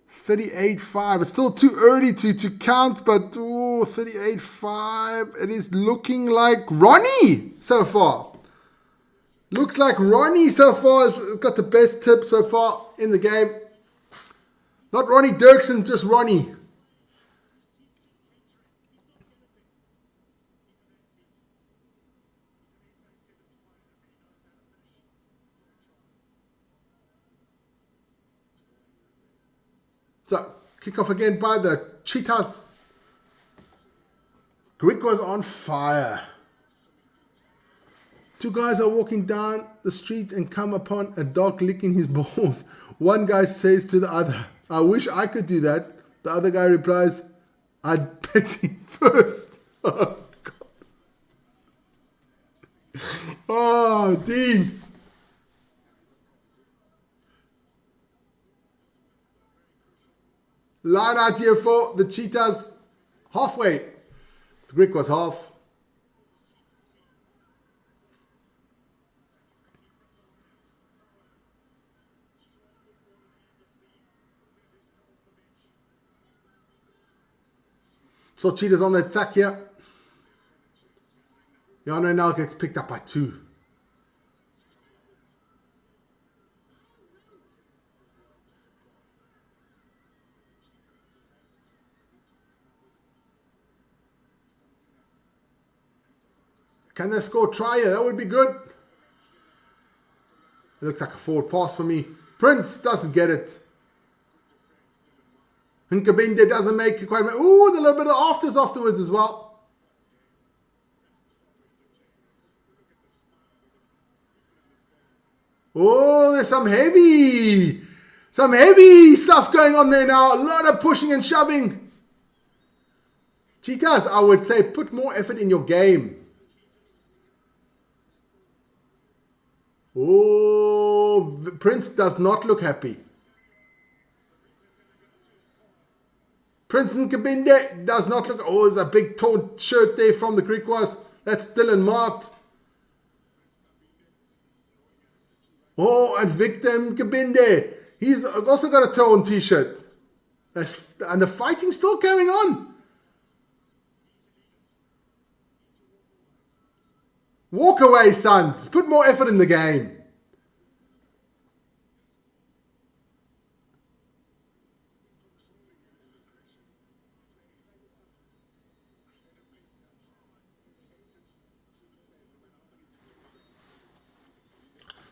38.5. It's still too early to count, but 38.5. It is looking like Ronnie so far. Looks like Ronnie so far has got the best tip so far in the game. Not Ronnie Dirksen, just Ronnie. So, kickoff again by the Cheetahs. Griquas on fire. Two guys are walking down the street and come upon a dog licking his balls. One guy says to the other, "I wish I could do that." The other guy replies, "I'd pet him first." Oh, God. Oh, Dean. Line out here for the Cheetahs. Halfway. The Griquas was half. So Cheetahs on the attack here. Yano now gets picked up by 2. Can they score try here? That would be good. It looks like a forward pass for me. Prince doesn't get it. Nkabinde doesn't make it quite. Ooh, the little bit of afters afterwards as well. Oh, there's some heavy stuff going on there now. A lot of pushing and shoving. Cheetahs, I would say, put more effort in your game. Oh, Prince does not look happy. Prince Nkabinde does not look. Oh, there's a big torn shirt there from the Griquas. That's still marked. Oh, and Victor Nkabinde. He's also got a torn t-shirt. And the fighting's still carrying on. Walk away, sons. Put more effort in the game.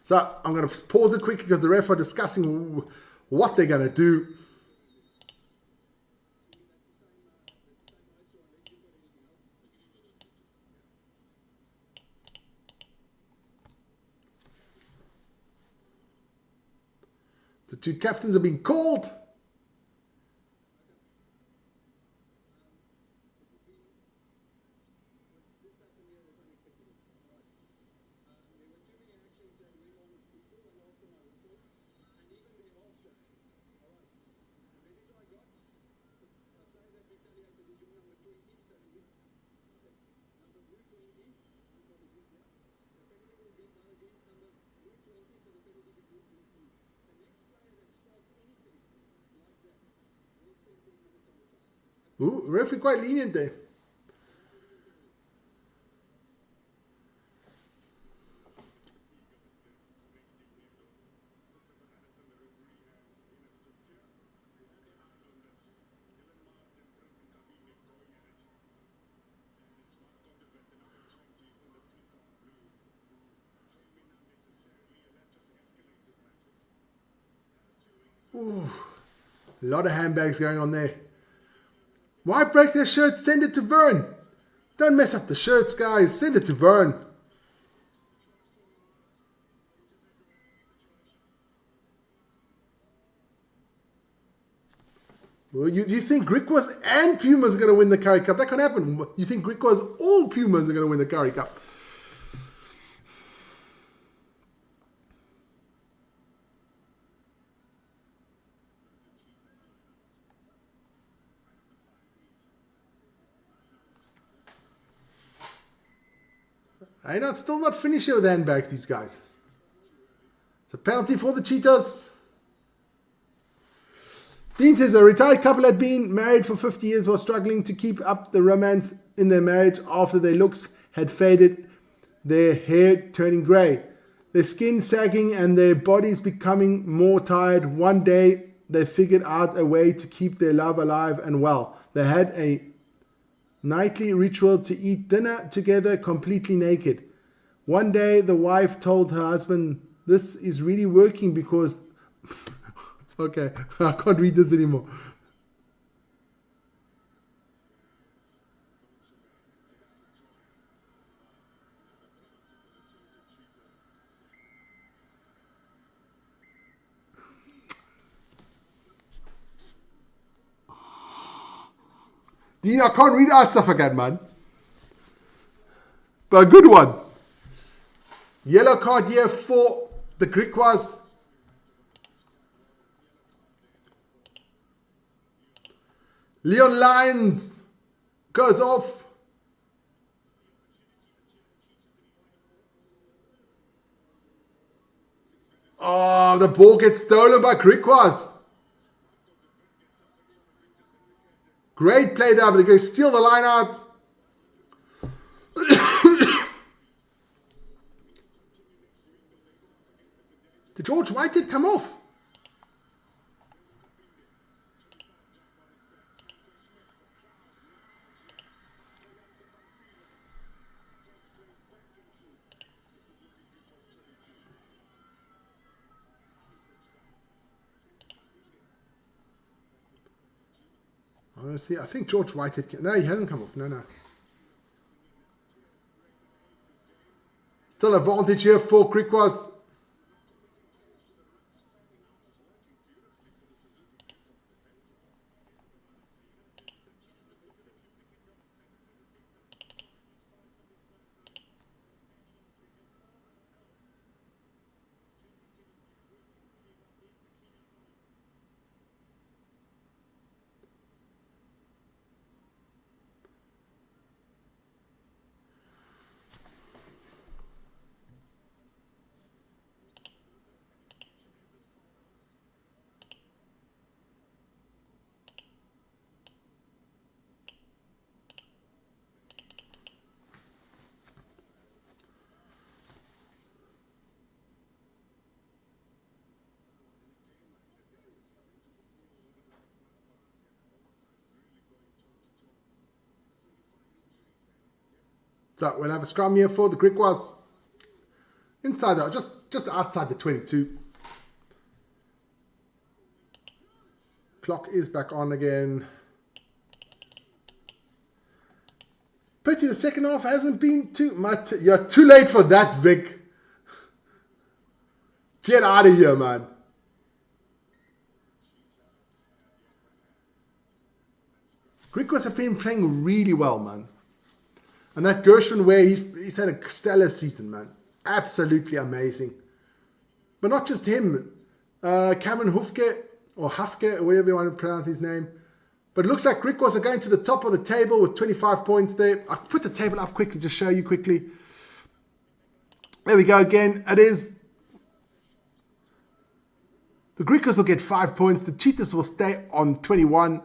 So I'm going to pause it quickly because the ref are discussing what they're going to do. The 2 captains have been called. Ooh, referee quite lenient there. Ooh, a lot of handbags going on there. Why break their shirts? Send it to Vern. Don't mess up the shirts, guys. Send it to Vern. Well, you think Griquas and Pumas are going to win the Currie Cup? That can't happen. You think Griquas, all Pumas are going to win the Currie Cup? I'm still not finished here with handbags, these guys. It's a penalty for the Cheetahs. Dean says a retired couple had been married for 50 years, was struggling to keep up the romance in their marriage after their looks had faded, their hair turning grey, their skin sagging and their bodies becoming more tired. One day they figured out a way to keep their love alive and well. They had a nightly ritual to eat dinner together completely naked. One day the wife told her husband, "This is really working because Okay, I can't read this anymore. Dean, I can't read out stuff again, man. But a good one. Yellow card here for the Griquas. Leon Lyons goes off. Oh, the ball gets stolen by Griquas. Great play there, but they're going to steal the line out. Did George Whitehead come off? Honestly, I think George Whitehead came. No, he hasn't come off. No. Still advantage here for Griquas. So we'll have a scrum here for the Griquas. Inside out, just outside the 22. Clock is back on again. Pity the second half hasn't been too much. You're too late for that, Vic. Get out of here, man. Griquas have been playing really well, man. And that Gershwin where he's had a stellar season, man. Absolutely amazing. But not just him. Cameron Hufke, or Hafke, or whatever you want to pronounce his name. But it looks like Griquas are going to the top of the table with 25 points there. I'll put the table up quickly, just show you quickly. There we go again. It is. The Griquas will get 5 points. The Cheetahs will stay on 21.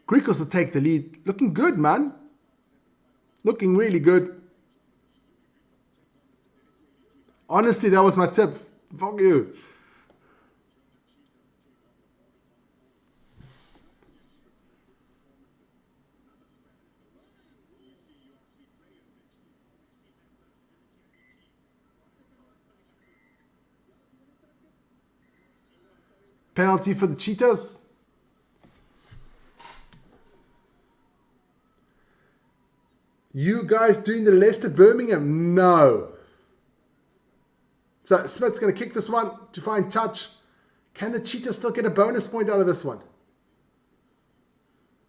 Griquas will take the lead. Looking good, man. Looking really good. Honestly, that was my tip. Fuck you. Penalty for the Cheetahs. You guys doing the Leicester Birmingham? No. So Smith's going to kick this one to find touch. Can the Cheetahs still get a bonus point out of this one?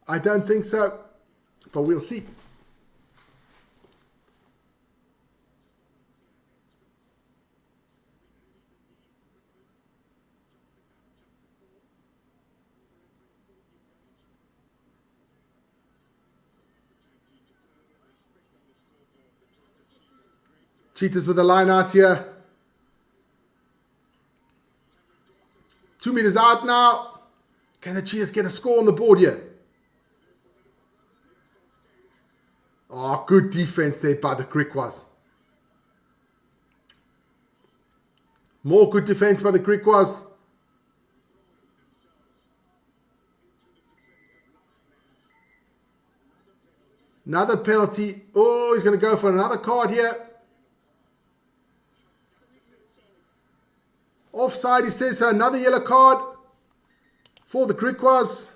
I don't think so, but we'll see. Cheetahs with the line out here. 2 meters out now. Can the Cheetahs get a score on the board here? Oh, good defense there by the Griquas. More good defense by the Griquas. Another penalty. Oh, he's going to go for another card here. Offside, he says, so another yellow card. for the Griquas.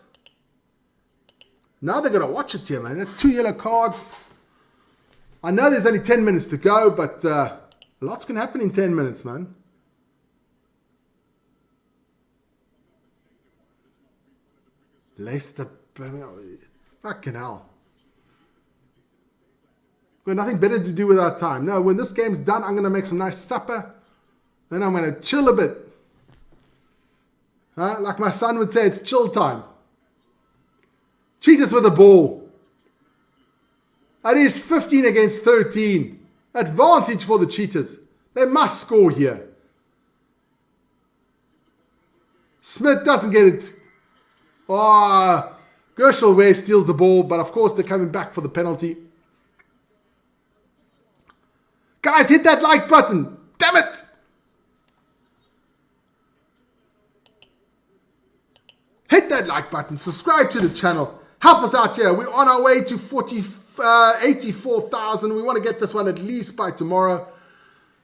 Now they're going to watch it here, man. That's 2 yellow cards. I know there's only 10 minutes to go, but a lot's going to happen in 10 minutes, man. Leicester. Fucking hell. We've got nothing better to do with our time. No, when this game's done, I'm going to make some nice supper. Then I'm going to chill a bit. Like my son would say, it's chill time. Cheetahs with the ball. It is 15 against 13. Advantage for the Cheetahs. They must score here. Smith doesn't get it. Oh, Gershwell steals the ball, but of course they're coming back for the penalty. Guys, hit that like button. Damn it. Hit that like button. Subscribe to the channel. Help us out here. We're on our way to 84,000. We want to get this one at least by tomorrow.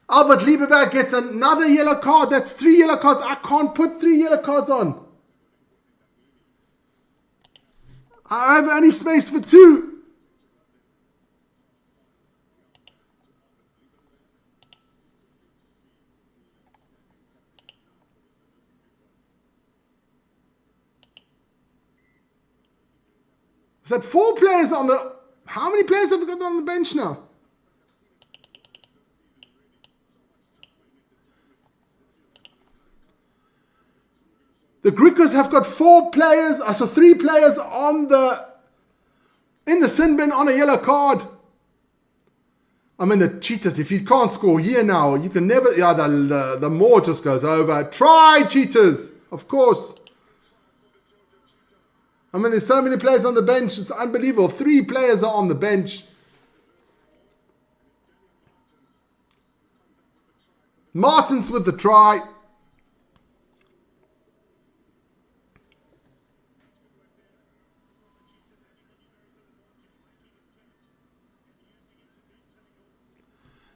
Albert Lieberberg gets another yellow card. That's 3 yellow cards. I can't put 3 yellow cards on. I have only space for 2. Is that 4 players on the... How many players have we got on the bench now? The Griquas have got 4 players, so 3 players on in the sin bin on a yellow card. I mean, the Cheetahs, if you can't score here now, you can never... Yeah, the more just goes over. Try, Cheetahs! Of course. I mean, there's so many players on the bench. It's unbelievable. 3 players are on the bench. Martins with the try.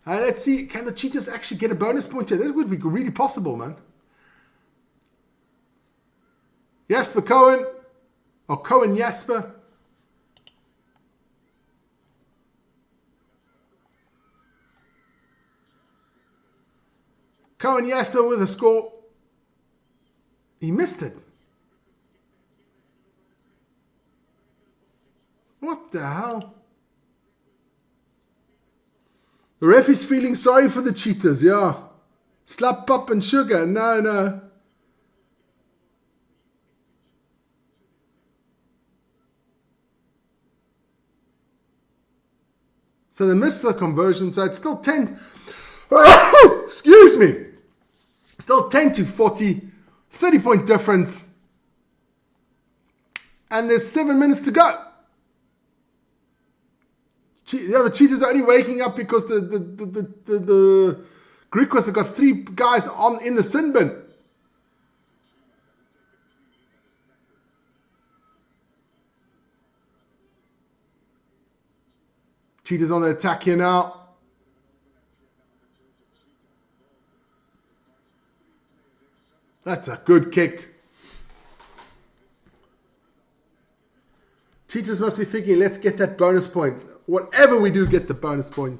Let's see. Can the Cheetahs actually get a bonus point here? That would be really possible, man. Jasper Cohen. Or Cohen Jasper. Cohen Jasper with a score. He missed it. What the hell? The ref is feeling sorry for the Cheetahs, yeah. Slap, pop and sugar. No. So they missed the conversion, so it's still 10. Excuse me. Still 10 to 40. 30-point difference. And there's 7 minutes to go. The Cheetahs are only waking up because the Griquas have got 3 guys in the sin bin. Cheetahs on the attack here now. That's a good kick. Cheetahs must be thinking, let's get that bonus point. Whatever we do, get the bonus point.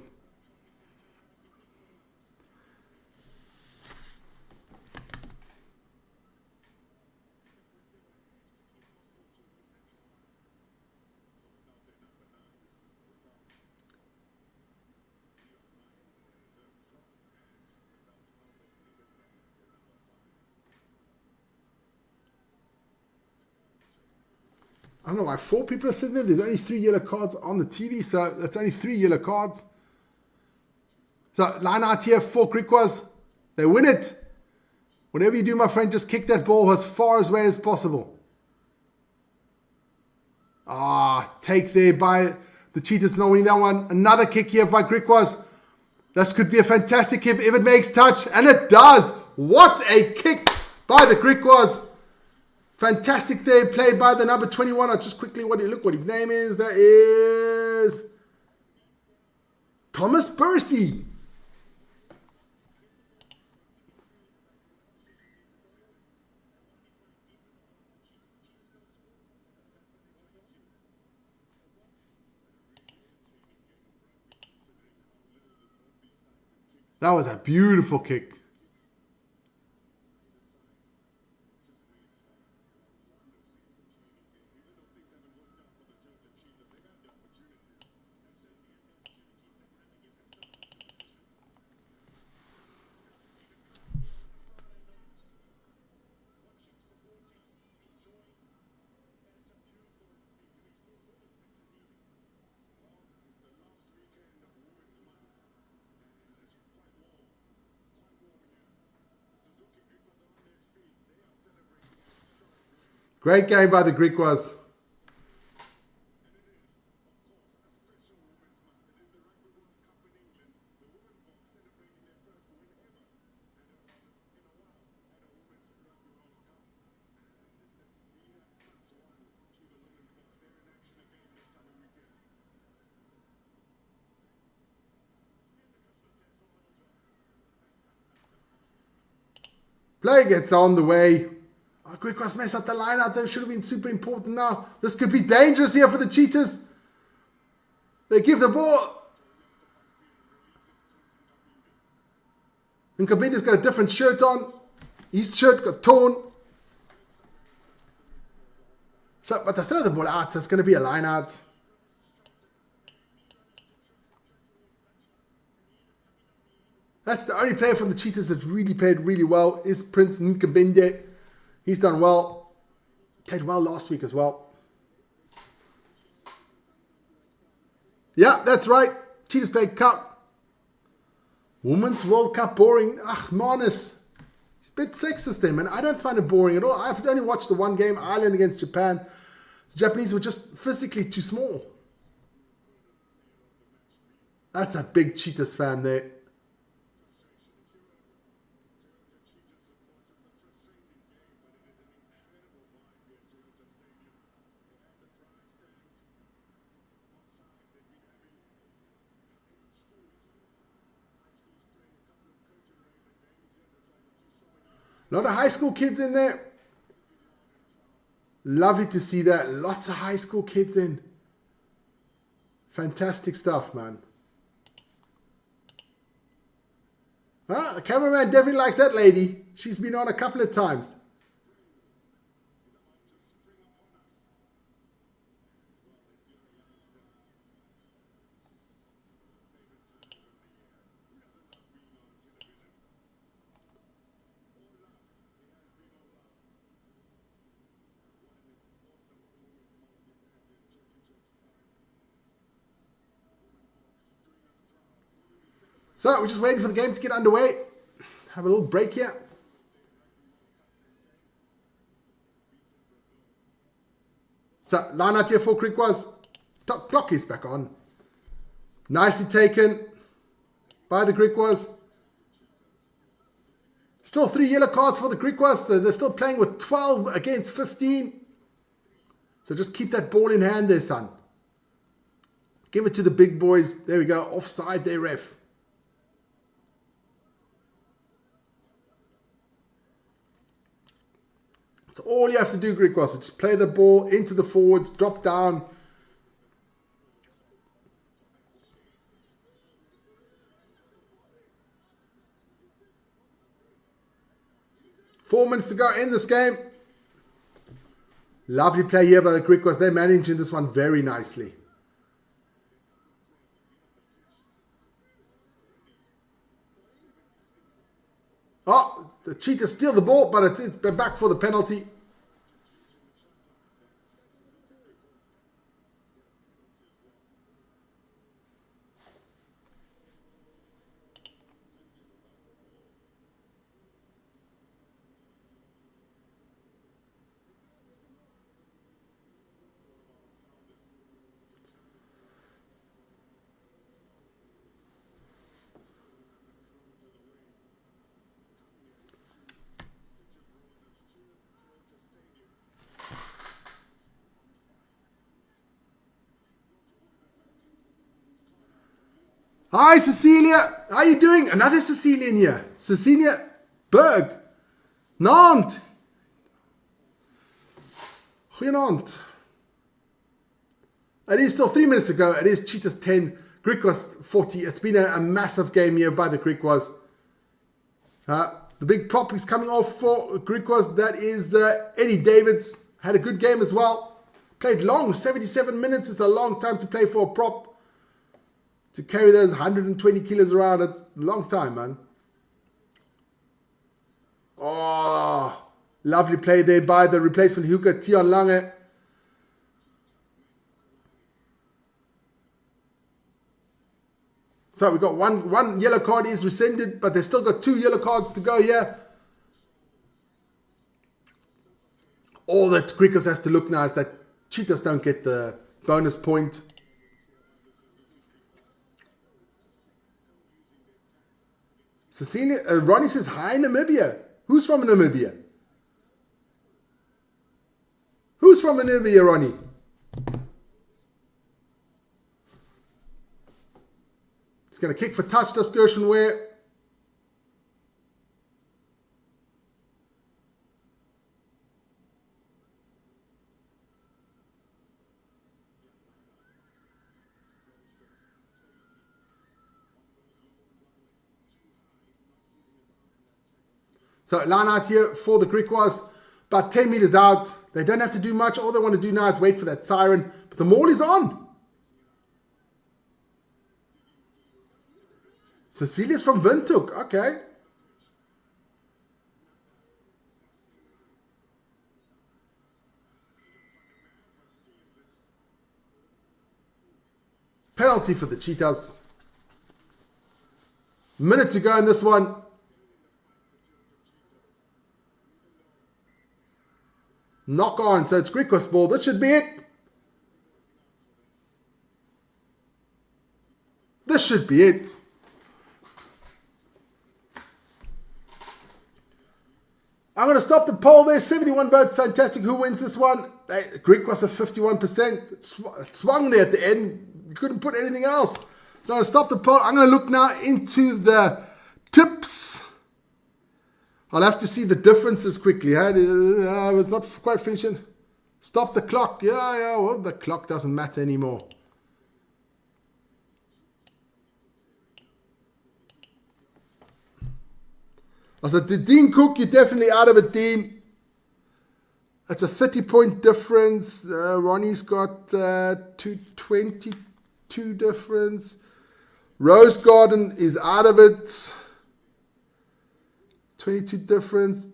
I don't know why 4 people are sitting there. There's only 3 yellow cards on the TV, so that's only 3 yellow cards. So line out here, 4 Griquas. They win it. Whatever you do, my friend, just kick that ball as far away as possible. Take there by the Cheetahs not winning that one. Another kick here by Griquas. This could be a fantastic kick if it makes touch, and it does. What a kick by the Griquas. Fantastic there, played by the number 21. I'll just quickly look what his name is. That is Thomas Percy. That was a beautiful kick. Great game by the Griquas. Play gets on the way. Oh, Griquas mess up the line out there. Should have been super important now. This could be dangerous here for the Cheetahs. They give the ball. And Kabinda's got a different shirt on. His shirt got torn. So, but they throw the ball out, so it's going to be a line out. That's the only player from the Cheetahs that's really played really well is Prince Nkabinde. He's done well. Played well last week as well. Yeah, that's right. Cheetahs played Cup. Women's World Cup boring. Ugh, Manus. It's a bit sexist there, man. I don't find it boring at all. I've only watched the one game, Ireland against Japan. The Japanese were just physically too small. That's a big Cheetahs fan there. A lot of high school kids in there. Lovely to see that. Lots of high school kids in. Fantastic stuff, man. Ah, the cameraman definitely likes that lady. She's been on a couple of times. So we're just waiting for the game to get underway. Have a little break here. So line out here for Griquas. Top clock is back on. Nicely taken by the Griquas. Still 3 yellow cards for the Griquas. So they're still playing with 12 against 15. So just keep that ball in hand there, son. Give it to the big boys. There we go. Offside there, ref. So all you have to do, Griquas, is just play the ball into the forwards, drop down. Four minutes to go in this game. Lovely play here by the Griquas. They're managing this one very nicely. Oh, the Cheetahs steal the ball, but it's back for the penalty. Hi, Cecilia. How are you doing? Another Cecilian here. Cecilia Berg. Nantes. Goeienaand. It is still 3 minutes ago. It is Cheetahs 10, Griquas 40. It's been a massive game here by the Griquas. The big prop is coming off for Griquas. That is Eddie Davids. Had a good game as well. Played long, 77 minutes. It's a long time to play for a prop. To carry those 120 kilos around, it's a long time, man. Oh, lovely play there by the replacement hooker, Tion Lange. So we've got one yellow card is rescinded, but they've still got 2 yellow cards to go here. All that Griquas has to look now is that Cheetahs don't get the bonus point. Cecilia, Ronnie says, hi Namibia. Who's from Namibia? Who's from Namibia, Ronnie? He's going to kick for touch, does Gershon Ware. So line out here for the Griquas, about 10 meters out. They don't have to do much. All they want to do now is wait for that siren. But the maul is on. Cecilia's from Windhoek. Okay. Penalty for the Cheetahs. Minute to go in this one. Knock on. So it's Griquas ball. This should be it. This should be it. I'm going to stop the poll there. 71 votes. Fantastic. Who wins this one? Griquas at 51%. It swung there at the end. You couldn't put anything else. So I'm going to stop the poll. I'm going to look now into the tips. I'll have to see the differences quickly. I was not quite finishing. Stop the clock. Yeah. Well, the clock doesn't matter anymore. Also, Dean Cook, you're definitely out of it, Dean. That's a 30-point difference. Ronnie's got 222 difference. Rose Garden is out of it. 22 difference.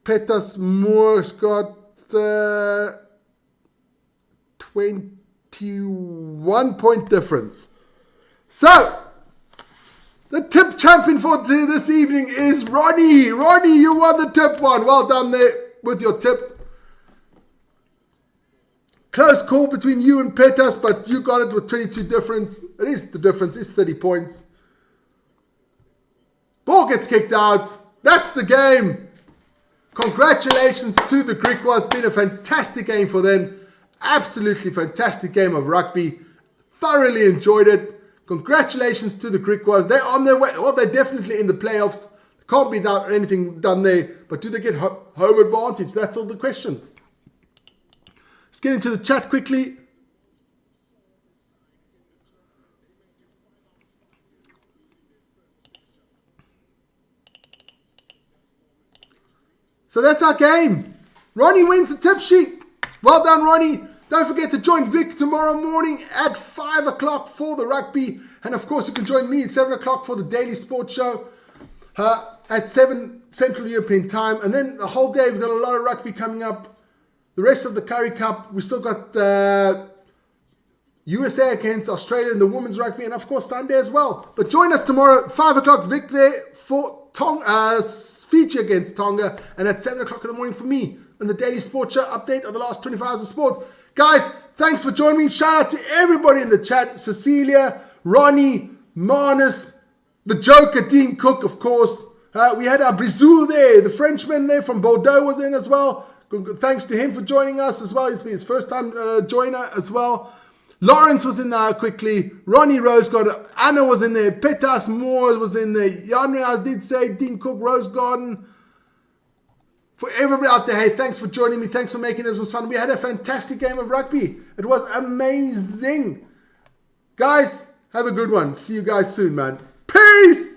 Petas Moore's got 21 point difference. So, the tip champion for this evening is Ronnie. Ronnie, you won the tip one. Well done there with your tip. Close call between you and Petas, but you got it with 22 difference. It is the difference, is 30 points. Ball gets kicked out. That's the game. Congratulations to the Griquas. It's been a fantastic game for them. Absolutely fantastic game of rugby. Thoroughly enjoyed it. Congratulations to the Griquas. They're on their way. Well, they're definitely in the playoffs. Can't be anything done there. But do they get home advantage? That's all the question. Let's get into the chat quickly. So that's our game. Ronnie wins the tip sheet. Well done, Ronnie. Don't forget to join Vic tomorrow morning at 5 o'clock for the rugby. And of course, you can join me at 7 o'clock for the Daily Sports Show at 7 Central European Time. And then the whole day, we've got a lot of rugby coming up. The rest of the Currie Cup, we still got USA against Australia in the women's rugby. And of course, Sunday as well. But join us tomorrow, 5 o'clock, Vic there for feature against Tonga, and at 7 o'clock in the morning for me and the Daily Sports Show update of the last 24 hours of sport. Guys, thanks for joining me. Shout out to everybody in the chat. Cecilia, Ronnie, Marnus, the Joker, Dean Cook, of course. We had our Brizou there, the Frenchman there from Bordeaux was in as well. Thanks to him for joining us as well. It's been his first time joiner as well. Lawrence was in there quickly. Ronnie Rose got it. Anna was in there. Petas Moore was in there. Yanri, I did say. Dean Cook, Rose Garden. For everybody out there, hey, thanks for joining me. Thanks for making this was fun. We had a fantastic game of rugby. It was amazing. Guys, Have a good one. See you guys soon, man. Peace!